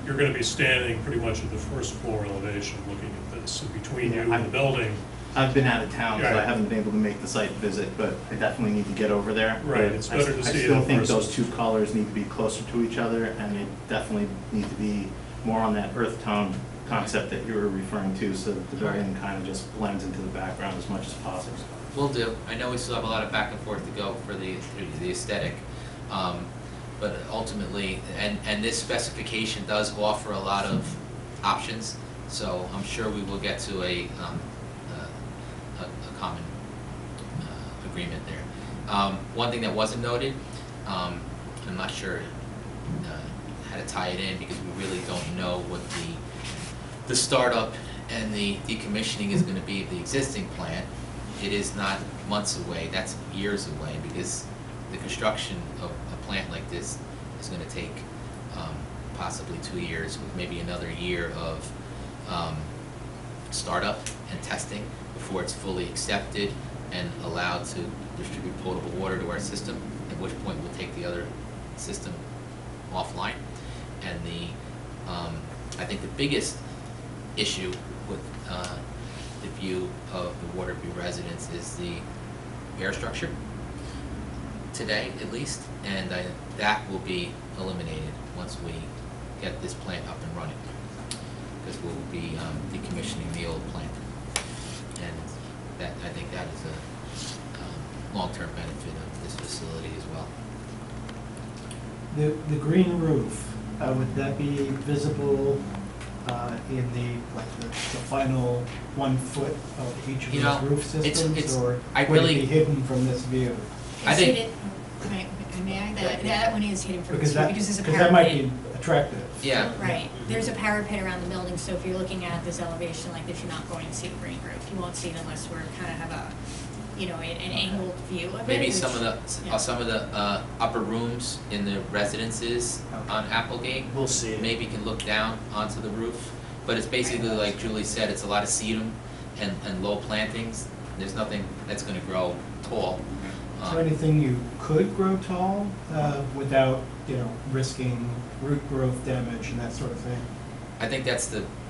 you're gonna be standing pretty much at the first floor elevation looking at this. So between you Yeah, and the building, I've been out of town, so I Right. haven't been able to make the site visit, but I definitely need to get over there. Right, But it's better to I see it still in think person. those two colors need to be closer to each other, and they definitely need to be more on that earth tone concept that you were referring to, so that the building kind of just blends into the background as much as possible. Will do. I know we still have a lot of back and forth to go for the aesthetic. But ultimately, and this specification does offer a lot of options, so I'm sure we will get to a common agreement there. One thing that wasn't noted, I'm not sure how to tie it in, because we really don't know what the startup and the decommissioning is gonna be of the existing plant. It is not months away, that's years away, because the construction of a plant like this is gonna take possibly 2 years, with maybe another year of startup and testing before it's fully accepted and allowed to distribute potable water to our system, at which point we'll take the other system offline. And I think the biggest issue with the view of the Waterview residents is the air structure, today at least, and that will be eliminated once we get this plant up and running, because we'll be decommissioning the old plant. And that, I think that is a long-term benefit of this facility as well. The green roof, would that be visible in the final 1 foot of each of You know, those roof systems? it's- Or I would it really- be hidden from this view? I It's think- hidden, may I, that one is hidden from Because view, that, because there's a because that might parapet. be attractive. Yeah. Right, there's a parapet around the building, so if you're looking at this elevation like this, you're not going to see the green roof. You won't see it unless we're kind of have an angled view of it. Maybe which- some of yeah. the upper rooms in the residences on Applegate, We'll see it. maybe can look down onto the roof. But it's basically, like Julie said, it's a lot of sedum and low plantings. There's nothing that's gonna grow tall. Is there anything you could grow tall without, risking root growth damage and that sort of thing? I think that's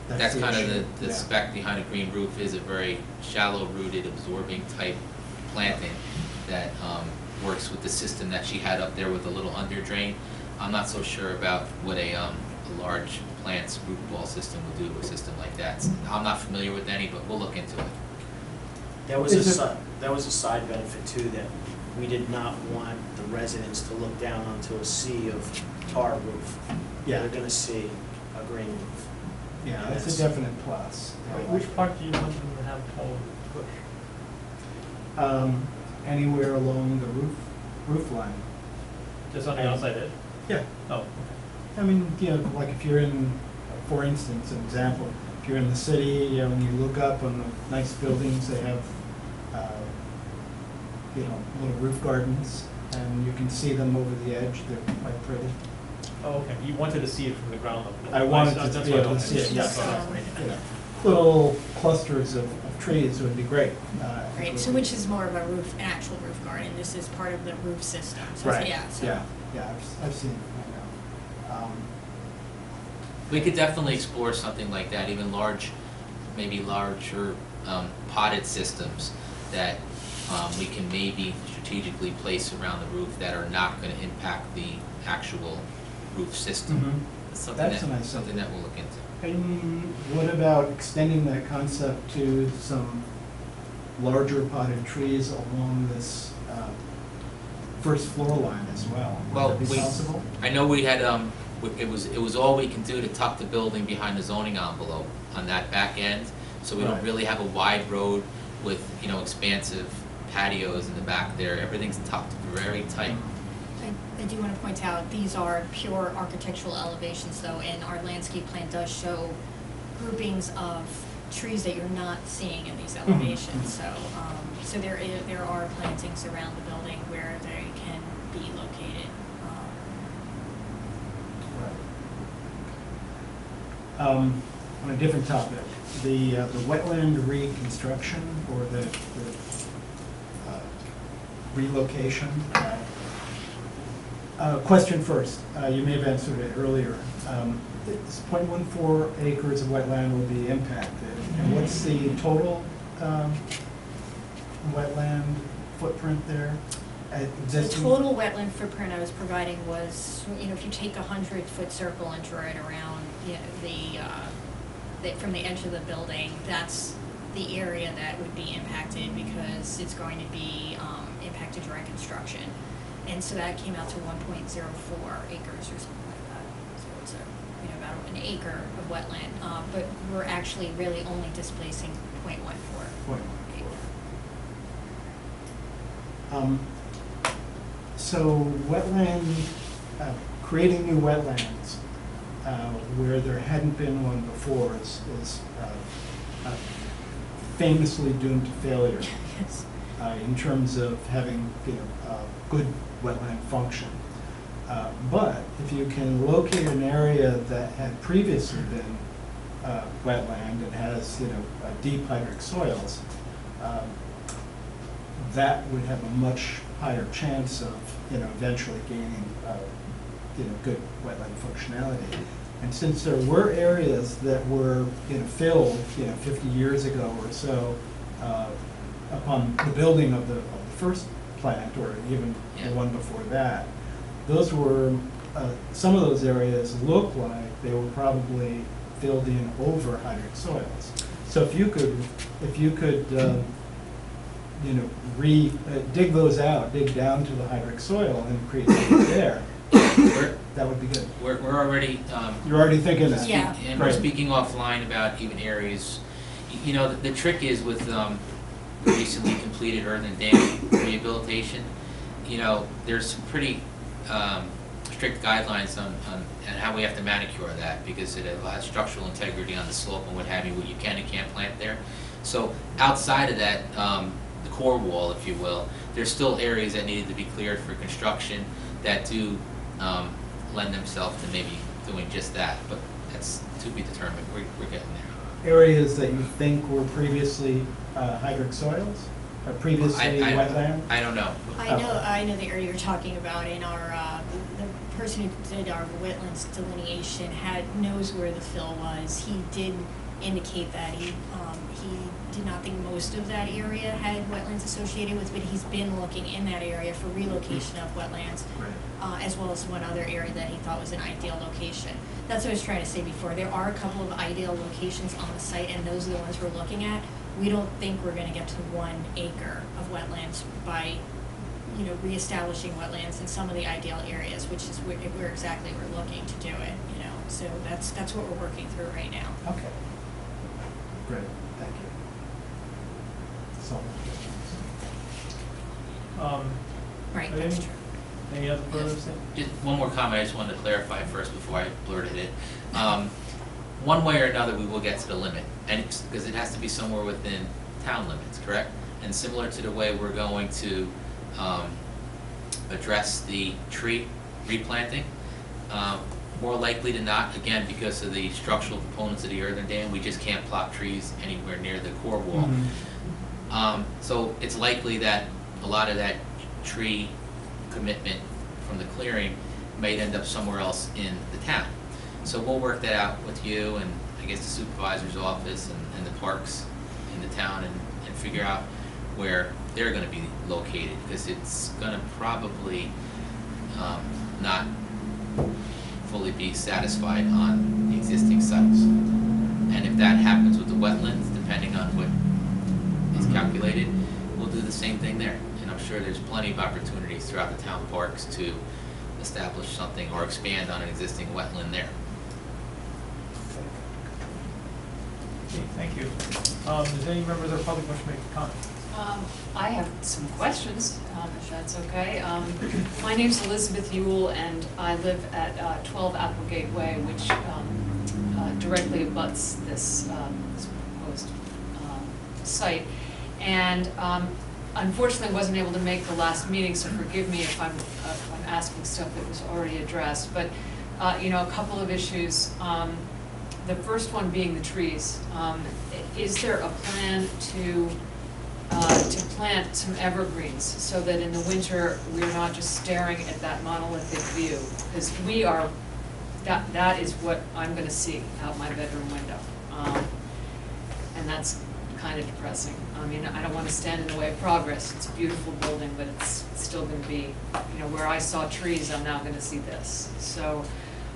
That's kind the of issue, the yeah. spec behind a green roof, is a very shallow rooted, absorbing type planting that works with the system that she had up there with a little under drain. I'm not so sure about what a large plant's root ball system will do to a system like that. I'm not familiar with any, but we'll look into it. That was Is it- that was a side benefit too, that we did not want the residents to look down onto a sea of tar roof. Yeah. They're gonna see a green roof. Yeah, And that's a definite plus. Which part do you want them to have tall push? Anywhere along the roof line. Just on the outside edge? Yeah. Oh, okay. I mean, like if you're in, for instance, an example, if you're in the city, when you look up on the nice buildings, they have, little roof gardens, and you can see them over the edge. They're quite pretty. Oh, okay, you wanted to see it from the ground level. I wanted to That's be what I able to thought. see it, yes. Yeah. Little clusters of trees would be great. Right, so which is more of a roof, an actual roof garden, this is part of the roof system, so, Right, yeah, so. yeah, I've seen it, I know. We could definitely explore something like that, even maybe larger potted systems that we can maybe strategically place around the roof that are not gonna impact the actual roof system. Mhm. It's something That's a nice something that we'll look into. And what about extending that concept to some larger potted trees along this first floor line as well? Well, Would that be we- possible? I know we had, it was all we can do to tuck the building behind the zoning envelope on that back end, so we don't Right. really have a wide road with, expansive patios in the back there. Everything's tucked very tight. I do want to point out, these are pure architectural elevations though, and our landscape plan does show groupings of trees that you're not seeing in these elevations, so there are plantings around the building where they can be located. On a different topic, the wetland reconstruction or the relocation. Question first, you may have answered it earlier. This 0.14 acres of wetland will be impacted, and what's the total wetland footprint there? The Existing? total wetland footprint I was providing was, if you take 100-foot circle and draw it around, from the edge of the building, that's the area that would be impacted because it's going to be impacted during construction. And so that came out to 1.04 acres or something like that. So it's about an acre of wetland, but we're actually really only displacing 0.14. So wetland, creating new wetlands where there hadn't been one before is famously doomed to failure. Yes. In terms of having good wetland function. But if you can locate an area that had previously been wetland and has deep hydric soils, that would have a much higher chance of eventually gaining good wetland functionality. And since there were areas that were filled 50 years ago or so upon the building of the first plant or even the one before that, those were some of those areas look like they were probably filled in over hydric soils. So if you could dig those out, dig down to the hydric soil and create something there, that would be good. We're already. You're already thinking that. Yeah. And we're speaking offline about even areas. The trick is with recently completed earthen dam rehabilitation. There's some pretty strict guidelines on how we have to manicure that because it has structural integrity on the slope and what have you, what you can and can't plant there. So outside of that, the core wall, if you will, there's still areas that needed to be cleared for construction that do lend themselves to maybe doing just that, but that's to be determined. We're getting there. Areas that you think were previously hydric soils, or previously wetland? I don't know. I know the area you're talking about. In our the person who did our wetlands delineation knows where the fill was. He did indicate that he did not think most of that area had wetlands associated with, but he's been looking in that area for relocation of wetlands, as well as one other area that he thought was an ideal location. That's what I was trying to say before. There are a couple of ideal locations on the site, and those are the ones we're looking at. We don't think we're going to get to 1 acre of wetlands by, reestablishing wetlands in some of the ideal areas, which is where exactly we're looking to do it. So that's what we're working through right now. Okay. Great. Thank you. So. Right. That's true. Any other further thing? Just one more comment I just wanted to clarify first before I blurted it. One way or another, we will get to the limit, and because it has to be somewhere within town limits, correct? And similar to the way we're going to address the tree replanting, more likely than not, again, because of the structural components of the earthen dam, we just can't plop trees anywhere near the core wall. So it's likely that a lot of that tree commitment from the clearing might end up somewhere else in the town. So we'll work that out with you and I guess the supervisor's office and the parks in the town and figure out where they're going to be located, because it's going to probably not fully be satisfied on the existing sites. And if that happens with the wetlands, depending on what is calculated, we'll do the same thing there. And I'm sure there's plenty of opportunities throughout the town parks to establish something or expand on an existing wetland there. Okay, thank you. Does any members of the public wish to make a comment? I have some questions, if that's okay. My name's Elizabeth Ewell, and I live at 12 Applegate Way, which directly abuts this proposed site. And unfortunately, wasn't able to make the last meeting, so forgive me if I'm asking stuff that was already addressed. But a couple of issues. The first one being the trees. Is there a plan to plant some evergreens so that in the winter we're not just staring at that monolithic view? Because that is what I'm going to see out my bedroom window, and that's kind of depressing. I mean, I don't want to stand in the way of progress. It's a beautiful building, but it's still going to be, you know, where I saw trees, I'm now going to see this. So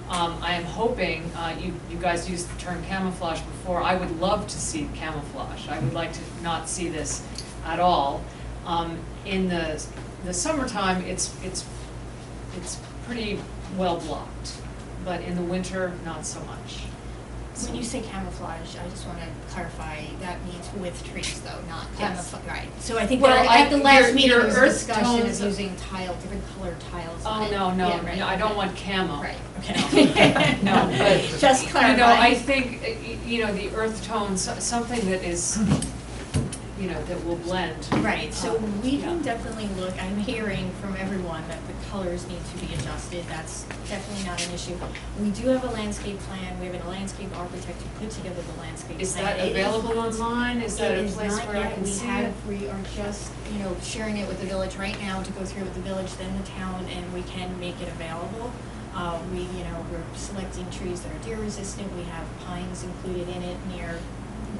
I am hoping, you guys used the term camouflage before. I would love to see camouflage. I would like to not see this at all. In the summertime, it's pretty well blocked, but in the winter, not so much. When you say camouflage, I just want to clarify, that means with trees though, not Yes. camouflage, right? So I think Well, that at the last your meeting, there was a earth discussion tones of of- using different colored tiles. Oh, on it. no, Yeah, right. I don't want camo. Right, okay. No, but, Just you clarifying. know, I think, you know, the earth tones, something that is, you know, that will blend. Right, so we can Yeah. definitely look, I'm hearing from everyone that the colors need to be adjusted, that's definitely not an issue. We do have a landscape plan, we have a landscape architect who put together the landscape plan. Is that It available online? Is that a place where I can see it? We are just, you know, sharing it with the village right now to go through with the village, then the town, and we can make it available. We're selecting trees that are deer resistant, we have pines included in it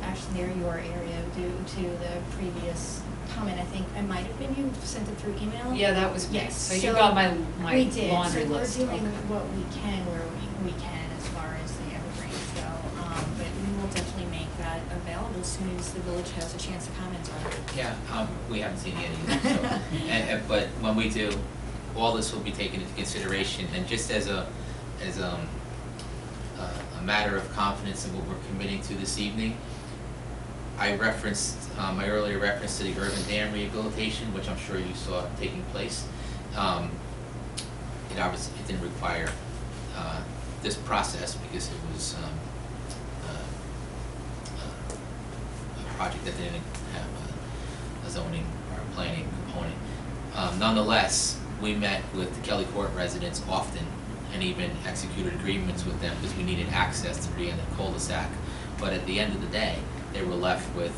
actually near your area due to the previous comment. I think it might have been you sent it through email? Yeah, that was me. Yes. So you got my We did. laundry list. So we're doing Okay. what we can where we can as far as the evergreens go. But we will definitely make that available as soon as the village has a chance to comment on it. Yeah, we haven't seen it yet either, so, but when we do, all this will be taken into consideration, and just as a matter of confidence in what we're committing to this evening, I referenced, my earlier reference to the urban dam rehabilitation, which I'm sure you saw taking place. It obviously, it didn't require, this process because it was, a project that didn't have a zoning or a planning component. Nonetheless, we met with the Kelly Court residents often and even executed agreements with them because we needed access to the end of the cul-de-sac. But at the end of the day, they were left with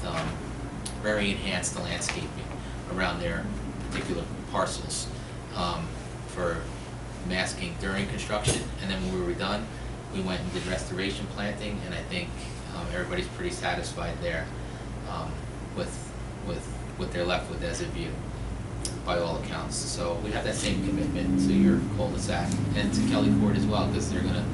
very enhanced landscaping around their particular parcels for masking during construction. And then when we were done, we went and did restoration planting, and I think everybody's pretty satisfied there with what they're left with as a view, by all accounts. So we have that same commitment to your cul-de-sac and to Kelly Court as well, because they're gonna,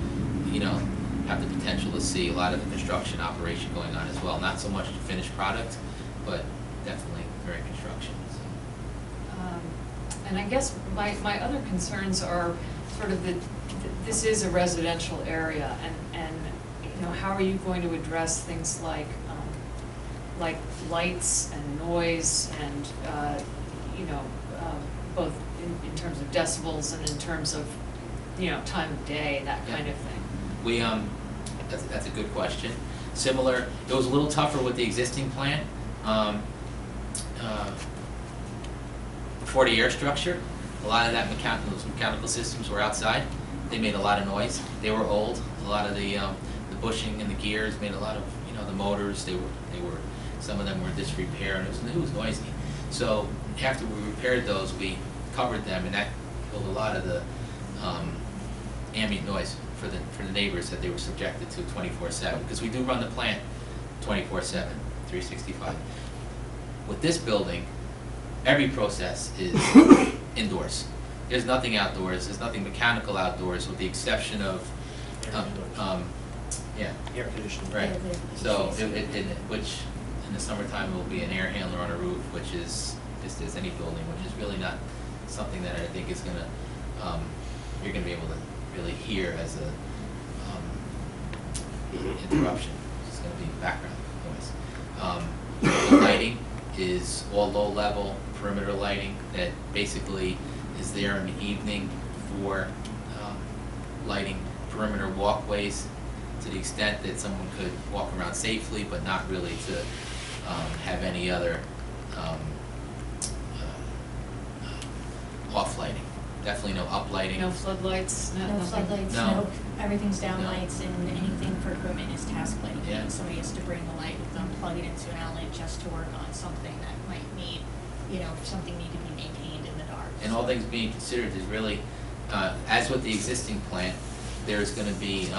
you know, have the potential to see a lot of the construction operation going on as well. Not so much the finished product, but definitely during construction. And I guess my other concerns are sort of this is a residential area, and you know, how are you going to address things like lights and noise and you know, both in terms of decibels and in terms of, you know, time of day, that kind of thing. We, that's a good question. Similar, it was a little tougher with the existing plant. Before the air structure, a lot of those mechanical systems were outside. They made a lot of noise. They were old. A lot of the bushing and the gears made a lot of, you know, the motors, they were, some of them were in disrepair, and it was noisy. So after we repaired those, we covered them, and that killed a lot of the ambient noise for the neighbors that they were subjected to 24/7, because we do run the plant 24/7, 365. With this building, every process is indoors. There's nothing outdoors. There's nothing mechanical outdoors, with the exception of Air conditioning. right. Yeah, So which in the summertime will be an air handler on a roof, which is just as any building, which is really not something that I think is gonna you're gonna be able to really hear as a interruption. It's gonna be background noise. The lighting is all low level perimeter lighting that basically is there in the evening for lighting perimeter walkways to the extent that someone could walk around safely, but not really to have any other off lighting. Definitely no up lighting. No floodlights, No nothing? floodlights, No. no, everything's down No. lights, and anything for equipment is task lighting. Yeah. Somebody has to bring the light with them, plug it into an outlet just to work on something that might need, you know, something need to be maintained in the dark. And all things being considered is really, as with the existing plant, there's gonna be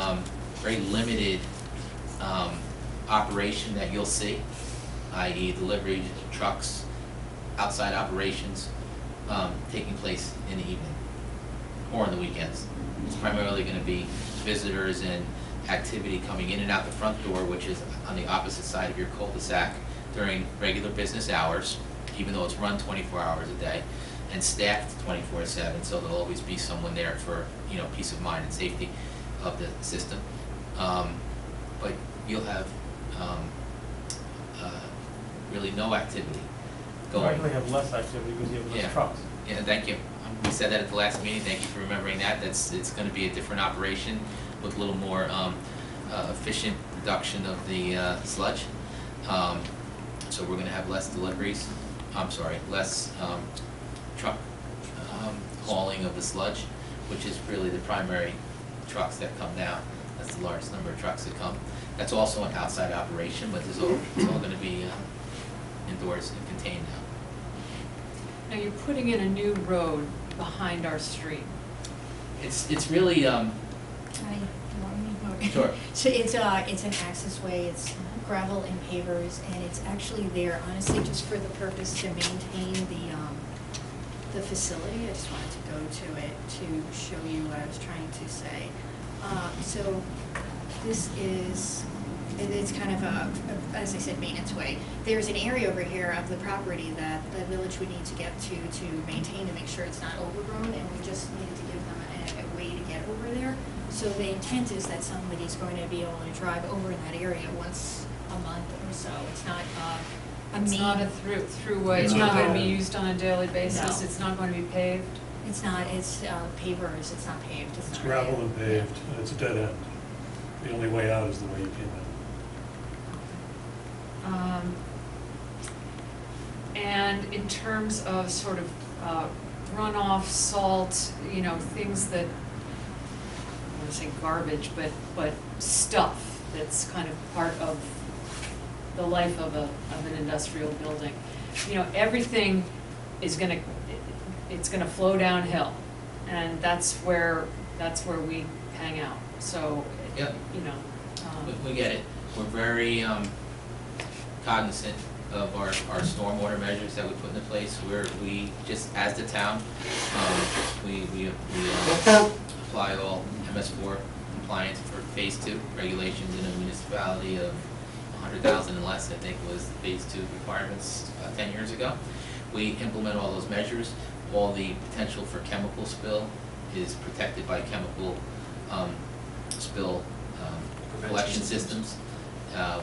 very limited operation that you'll see. i.e. delivery trucks, outside operations, taking place in the evening or on the weekends. It's primarily gonna be visitors and activity coming in and out the front door, which is on the opposite side of your cul-de-sac during regular business hours, even though it's run 24 hours a day, and staffed 24/7, so there'll always be someone there for, you know, peace of mind and safety of the system. But you'll have really no activity You'll going. actually have less activity because you have Yeah. less trucks. Yeah, thank you. We said that at the last meeting, thank you for remembering that. It's gonna be a different operation with a little more efficient reduction of the sludge. So we're gonna have less deliveries, less truck hauling of the sludge, which is really the primary trucks that come down. That's the largest number of trucks that come. That's also an outside operation, but it's all gonna be indoors and contained now. Now, you're putting in a new road behind our street. It's really, Can I, do you want me to? Sure. So it's an access way, it's gravel and pavers, and it's actually there honestly just for the purpose to maintain the facility. I just wanted to go to it to show you what I was trying to say. So this is, it's kind of as I said, maintenance way. There's an area over here of the property that the village would need to get to maintain, to make sure it's not overgrown, and we just needed to give them a way to get over there. So the intent is that somebody's going to be able to drive over in that area once a month or so. It's not a It's main. not a throughway, it's No. not going to be used on a daily basis, No. it's not going to be paved. It's not, it's pavers, it's not paved, it's It's not. gravel and paved, and it's a dead end. The only way out is the way you came in. And in terms of sort of runoff, salt, you know, things that, I want to say garbage, but stuff that's kind of part of the life of an industrial building. You know, everything is gonna, it's gonna flow downhill, and that's where we hang out, so, Yep. you know. We get it. We're very cognizant of our stormwater measures that we put into place, where we just, as the town, we apply all MS4 compliance for phase 2 regulations in a municipality of 100,000 and less, I think was the phase 2 requirements 10 years ago. We implement all those measures. All the potential for chemical spill is protected by chemical spill collection systems,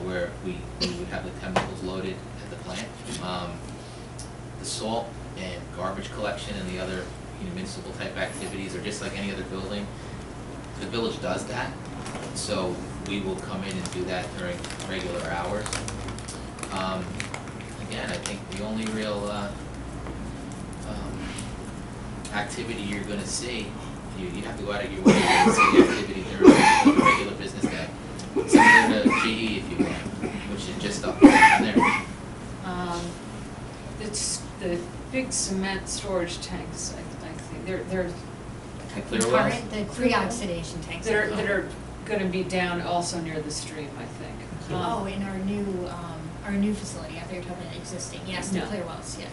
where we would have the chemicals loaded at the plant. The salt and garbage collection and the other, you know, municipal type activities are just like any other building. The village does that, so we will come in and do that during regular hours. Again, I think the only real activity you're gonna see, you have to go out of your way to see the activity during a regular business day. Similar to GE, if you want, which is just up there. It's the big cement storage tanks, I think, they're The clear wells? The pre-oxidation tanks. that are gonna be down also near the stream, I think. Oh, in our new facility, I thought you were talking about existing, yes, the No. clear wells, yes.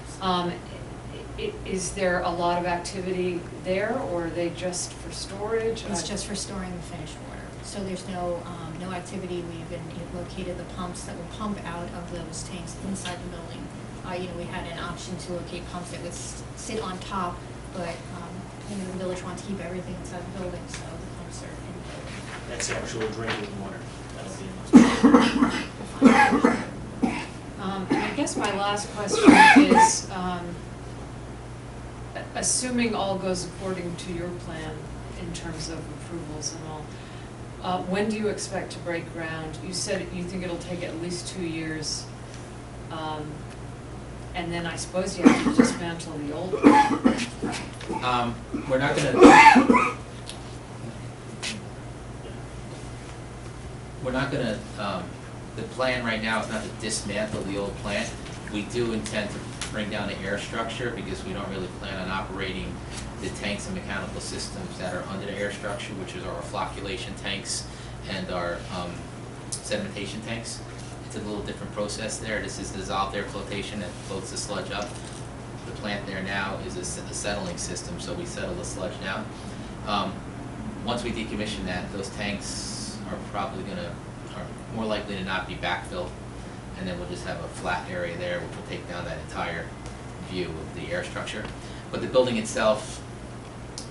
Is there a lot of activity there, or are they just for storage? It's just for storing the finished water. So there's no activity. We've located the pumps that will pump out of those tanks inside the building. We had an option to locate pumps that would sit on top, but, the village wants to keep everything inside the building, so the pumps are in the building. That's the actual drinking water. That'll be in And I guess my last question is, assuming all goes according to your plan in terms of approvals and all, when do you expect to break ground? You said you think it'll take at least 2 years. And then I suppose you have to dismantle the old one. We're not gonna. The plan right now is not to dismantle the old plant. We do intend to bring down the air structure because we don't really plan on operating the tanks and mechanical systems that are under the air structure, which is our flocculation tanks and our sedimentation tanks. It's a little different process there. This is dissolved air flotation that floats the sludge up. The plant there now is a settling system, so we settle the sludge down. Once we decommission that, those tanks are more likely to not be backfilled, and then we'll just have a flat area there, which will take down that entire view of the air structure. But the building itself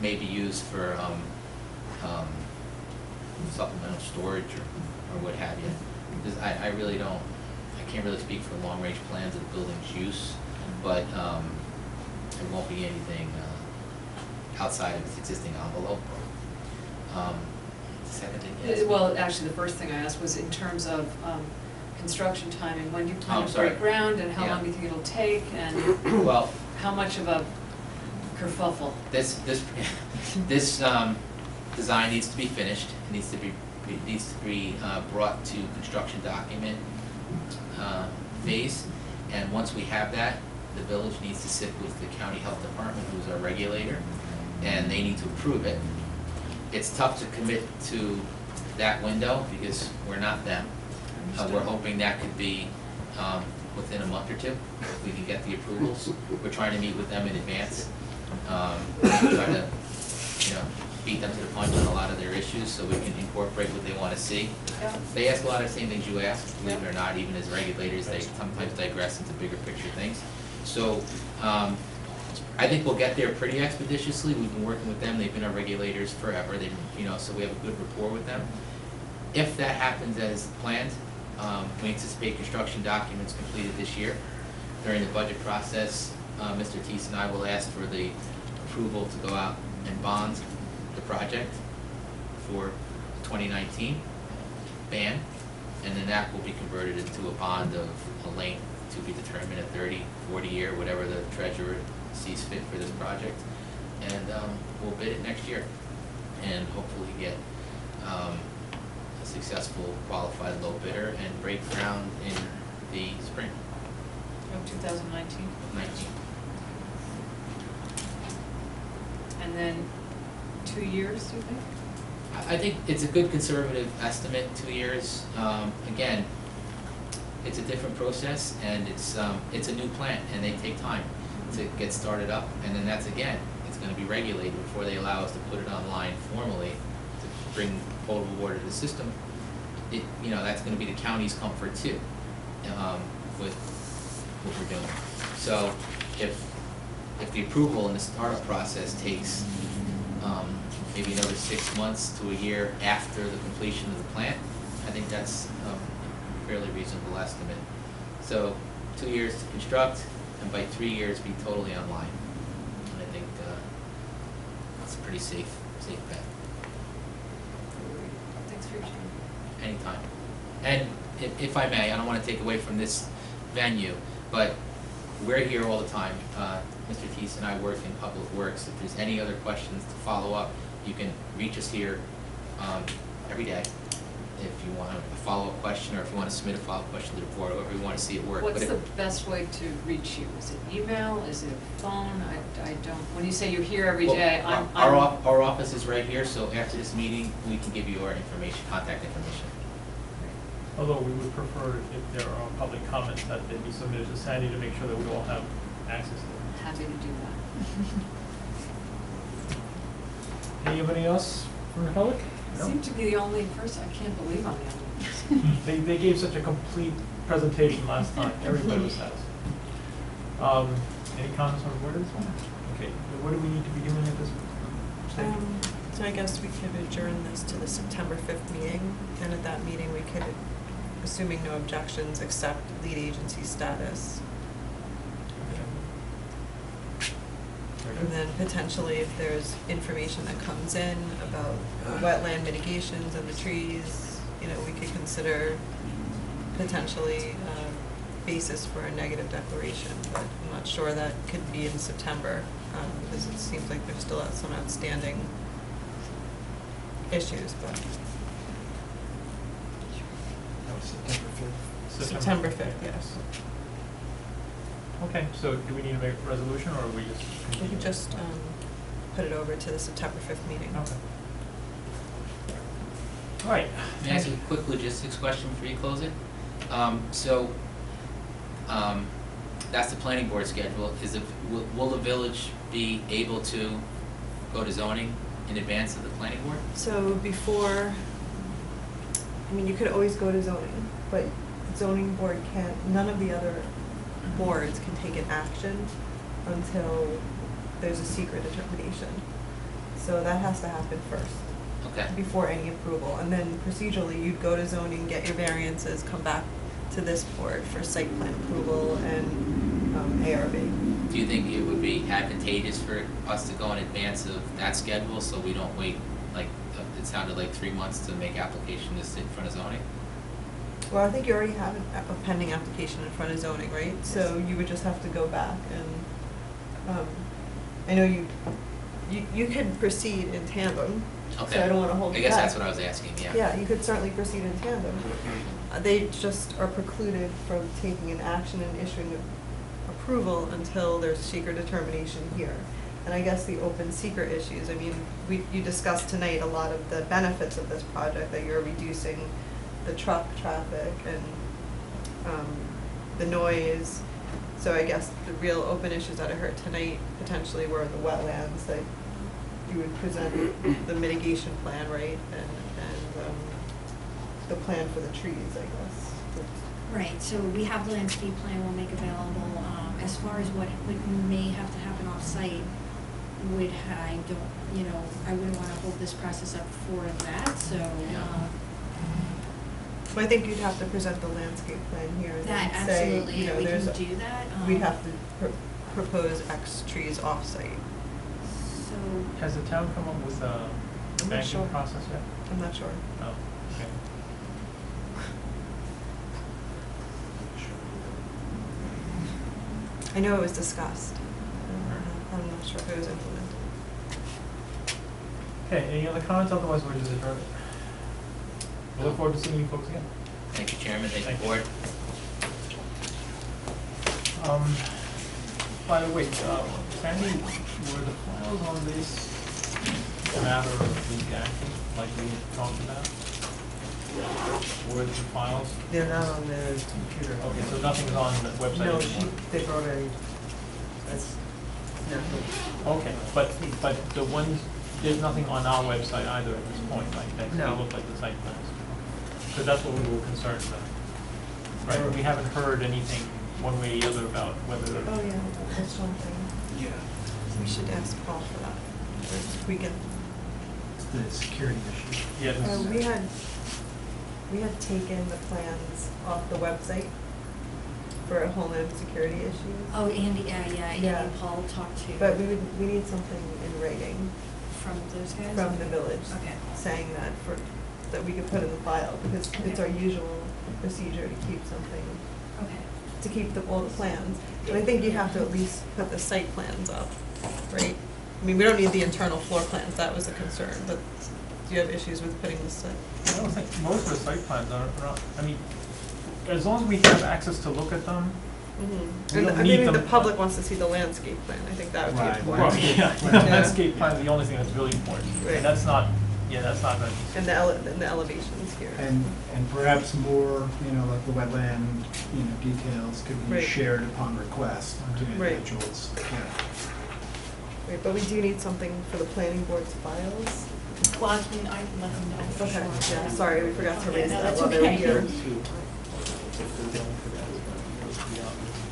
may be used for supplemental storage or what have you. Because I can't really speak for long-range plans of the building's use, but it won't be anything outside of its existing envelope. Second thing, yes? Well, actually, the first thing I asked was in terms of construction timing, when do you plan to sorry. break ground, and how Yeah. long do you think it'll take, and Well, how much of a kerfuffle? this design needs to be finished. It needs to be brought to construction document phase, and once we have that, the village needs to sit with the county health department, who's our regulator, and they need to approve it. It's tough to commit to that window because we're not them. We're hoping that could be within a month or two, if we can get the approvals. We're trying to meet with them in advance, try to, beat them to the punch on a lot of their issues so we can incorporate what they want to see. Yeah. They ask a lot of the same things you ask, believe it or not, even as regulators, they sometimes digress into bigger picture things. So, I think we'll get there pretty expeditiously. We've been working with them, they've been our regulators forever, so we have a good rapport with them. If that happens as planned, we anticipate construction documents completed this year. During the budget process, Mr. Teese and I will ask for the approval to go out and bond the project for 2019 ban, and then that will be converted into a bond of a length to be determined, a 30, 40 year, whatever the treasurer sees fit for this project. And we'll bid it next year and hopefully get a successful qualified low bidder and break ground in the spring Of 2019? of 19. And then 2 years, do you think? I think it's a good conservative estimate, 2 years. Again, it's a different process, and it's a new plant, and they take time to get started up, and then it's gonna be regulated before they allow us to put it online formally to bring potable water to the system. That's gonna be the county's comfort too, with what we're doing. So if the approval and the startup process takes maybe another 6 months to a year after the completion of the plant, I think that's a fairly reasonable estimate. So 2 years to construct, and by 3 years be totally online. And I think it's a pretty safe bet. Thanks for your time. Anytime. And if I may, I don't want to take away from this venue, but we're here all the time. Mr. Teese and I work in Public Works. If there's any other questions to follow up, you can reach us here every day. If you want a follow-up question, or if you want to submit a follow-up question to the board, or if you want to see it work. What's the best way to reach you? Is it email? Is it phone? I don't, when you say you're here every day, Our office is right here, so after this meeting, we can give you our information, contact information. Although we would prefer, if there are public comments, that they be submitted to Sandy to make sure that we all have access to them. Happy to do that. Anybody else from the public? You seem to be the only person, I can't believe I'm the only person. They gave such a complete presentation last time, everybody was satisfied. Any comments on the board at this point? Okay, what do we need to be doing at this stage? So I guess we could adjourn this to the September 5th meeting, and at that meeting, we could, assuming no objections, accept lead agency status. And then potentially, if there's information that comes in about wetland mitigations and the trees, we could consider potentially basis for a negative declaration, but I'm not sure that could be in September, because it seems like there's still some outstanding issues, but That was September 5th. September 5th, yes. Okay, so do we need to make a resolution, or we just We continue? could just put it over to the September 5th meeting. Okay. All right. May I ask a quick logistics question before you close it? So, that's the planning board schedule. Will the village be able to go to zoning in advance of the planning board? So before, I mean, you could always go to zoning, but zoning board can't, none of the other boards can take an action until there's a secret determination. So that has to happen first. Okay. Before any approval, and then procedurally, you'd go to zoning, get your variances, come back to this board for site plan approval and ARB. Do you think it would be advantageous for us to go in advance of that schedule, so we don't wait, like, it sounded like 3 months to make application to sit in front of zoning? Well, I think you already have a pending application in front of zoning, right? So you would just have to go back and, I know you could proceed in tandem, Okay. so I don't wanna hold you I guess back. that's what I was asking, yeah. Yeah, you could certainly proceed in tandem. They just are precluded from taking an action and issuing approval until there's secret determination here. And I guess the open secret issues, I mean, you discussed tonight a lot of the benefits of this project, that you're reducing the truck traffic and the noise. So I guess the real open issues that I heard tonight potentially were the wetlands, that you would present the mitigation plan, right? And the plan for the trees, I guess. Right, so we have the landscape plan we'll make available. As far as what may have to happen off-site, I wouldn't want to hold this process up for that, so. Well, I think you'd have to present the landscape plan here and That, then say, absolutely, we there's, can do that. we'd have to propose X trees off-site. So, Has the town come up with a I'm not banking sure. process yet? I'm not sure. No, okay. I know it was discussed. I'm not sure if it was implemented. Okay, any other comments? Otherwise, we'll just adjourn it. We look forward to seeing you folks again. Thank you, Chairman, thank Thank you, you. board. By the way, Sandy, were the files on this matter of legal action, like we talked about? Were the files? They're not on the computer. Okay, so nothing's on the website No, anymore? they've already, that's, no. Okay, but the ones, there's nothing on our website either at this point, like, that No. look like the site plans? Because that's what we were concerned about. Right, we haven't heard anything one way or the other about whether. Oh, yeah, that's one thing. Yeah. We should ask Paul for that. We can, It's the security issue. Yeah, we had taken the plans off the website for Homeland Security issues. oh, Andy, Andy Yeah. and Paul talked to. But we need something in writing From those guys? from the village. Okay. Saying that we could put in the file, because it's our usual procedure to keep something, Okay. to keep all the plans. But I think you have to at least put the site plans up, right? I mean, we don't need the internal floor plans, that was a concern, but do you have issues with putting the site? I don't think most of the site plans are not, I mean, as long as we have access to look at them. We And don't I need mean, the them- public wants to see the landscape plan, I think that would be Right. important. Well, yeah, the Yeah. landscape plan is the only thing that's really important. Right. And that's not, that's not gonna be. And the elevations here. And perhaps more, like the wetland, details could be Right. shared upon request to Right. individuals. Yeah. Right, but we do need something for the planning board's files. Well, I can let them know for Okay, sure. yeah, sorry, we forgot to Okay, raise no, that that's while they were okay. here.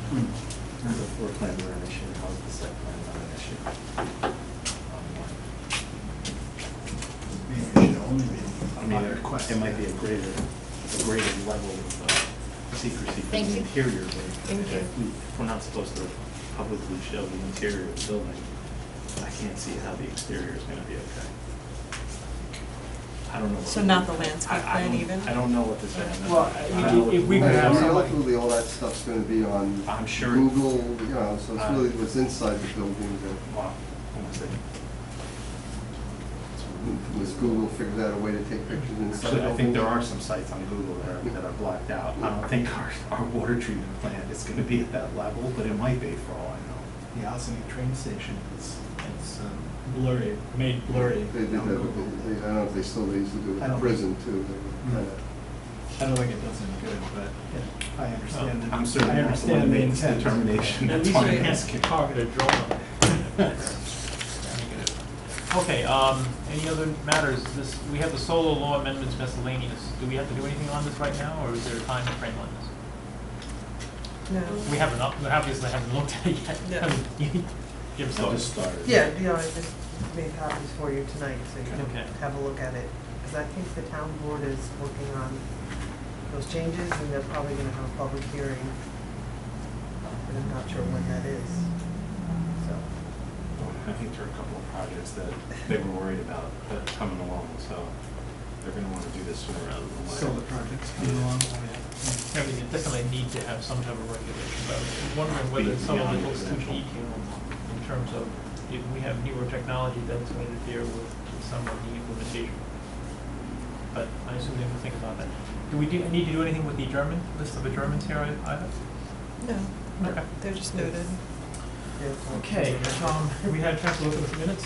The floor plan were an issue, how's the site plan not an issue? Maybe it should only be I mean, upon request. it might be a greater level of secrecy for Thank the you. interior, but Thank you. if we're not supposed to publicly show the interior of the building, I can't see how the exterior is gonna be okay. I don't know. what So to not do. the landscape I plan don't- even? I don't know what to say. Well, I don't know what if to we do. could have And somebody. ultimately, all that stuff's gonna be on I'm sure. Google, so it's really what's inside the building that, Wow. Almost it. unless Google figures out a way to take pictures inside. Actually, I think there are buildings. some sites on Google that are blacked out. I don't think our water treatment plant is gonna be at that level, but it might be for all I know. The Ossining train station it's blurry, made blurry. They did that, I don't know if they still, they used to do it I in don't- prison too. They were kinda I don't think it does any good, but I understand. I'm I certainly not the one understand that the made this intent. determination. At That's least why we I'm can asking. target a drone. Okay, any other matters? We have the solar law amendments miscellaneous. Do we have to do anything on this right now, or is there a time frame on this? No. We obviously haven't looked at it yet. No. I mean, Jim I started. just started. Yeah, I just made copies for you tonight, so you Okay. can have a look at it. Because I think the town board is working on those changes, and they're probably gonna have a public hearing. But I'm not sure when that is, so. I think there are a couple of projects that they were worried about that are coming along, so they're gonna wanna do this sooner rather than later. Solar projects coming along. I mean, you definitely need to have some type of regulation, but I was wondering whether some of it looks too detailed in terms of if we have newer technology that's going to interfere with some of the implementation. But I assume they will think about that. Do we need to do anything with the adjournment, list of adjournments here either? No, Okay. they're just noted. Yeah, so- Okay, have we had a chance to look at the minutes?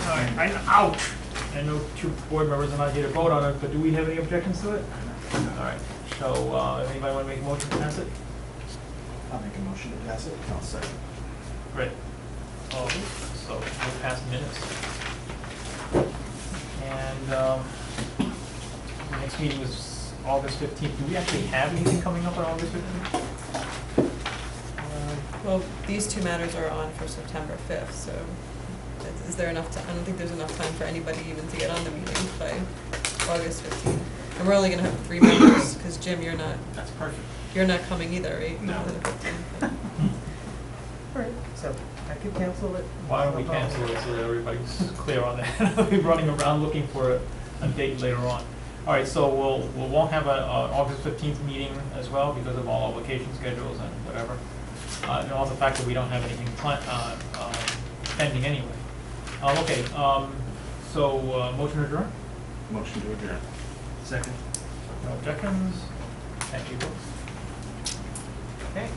All right, ouch! I know two board members are not here to vote on it, but do we have any objections to it? All right, so, anybody want to make a motion to pass it? I'll make a motion to pass it. I'll second. Great. So we'll pass the minutes. And the next meeting was August 15th. Do we actually have anything coming up on August 15th? Well, these two matters are on for September 5th, so is there enough time? I don't think there's enough time for anybody even to get on the meeting by August 15th. And we're only gonna have 3 members, because Jim, you're not That's perfect. coming either, right? No. For the 15th. All right, so I could cancel it. Why don't we cancel it so that everybody's clear on that? We'll be running around looking for a date later on. All right, so we won't have an August 15th meeting as well because of all our vacation schedules and whatever. And also the fact that we don't have anything pending anyway. Okay, so motion adjourned? Motion to adjourn. Second. No objections? Thank you. Okay.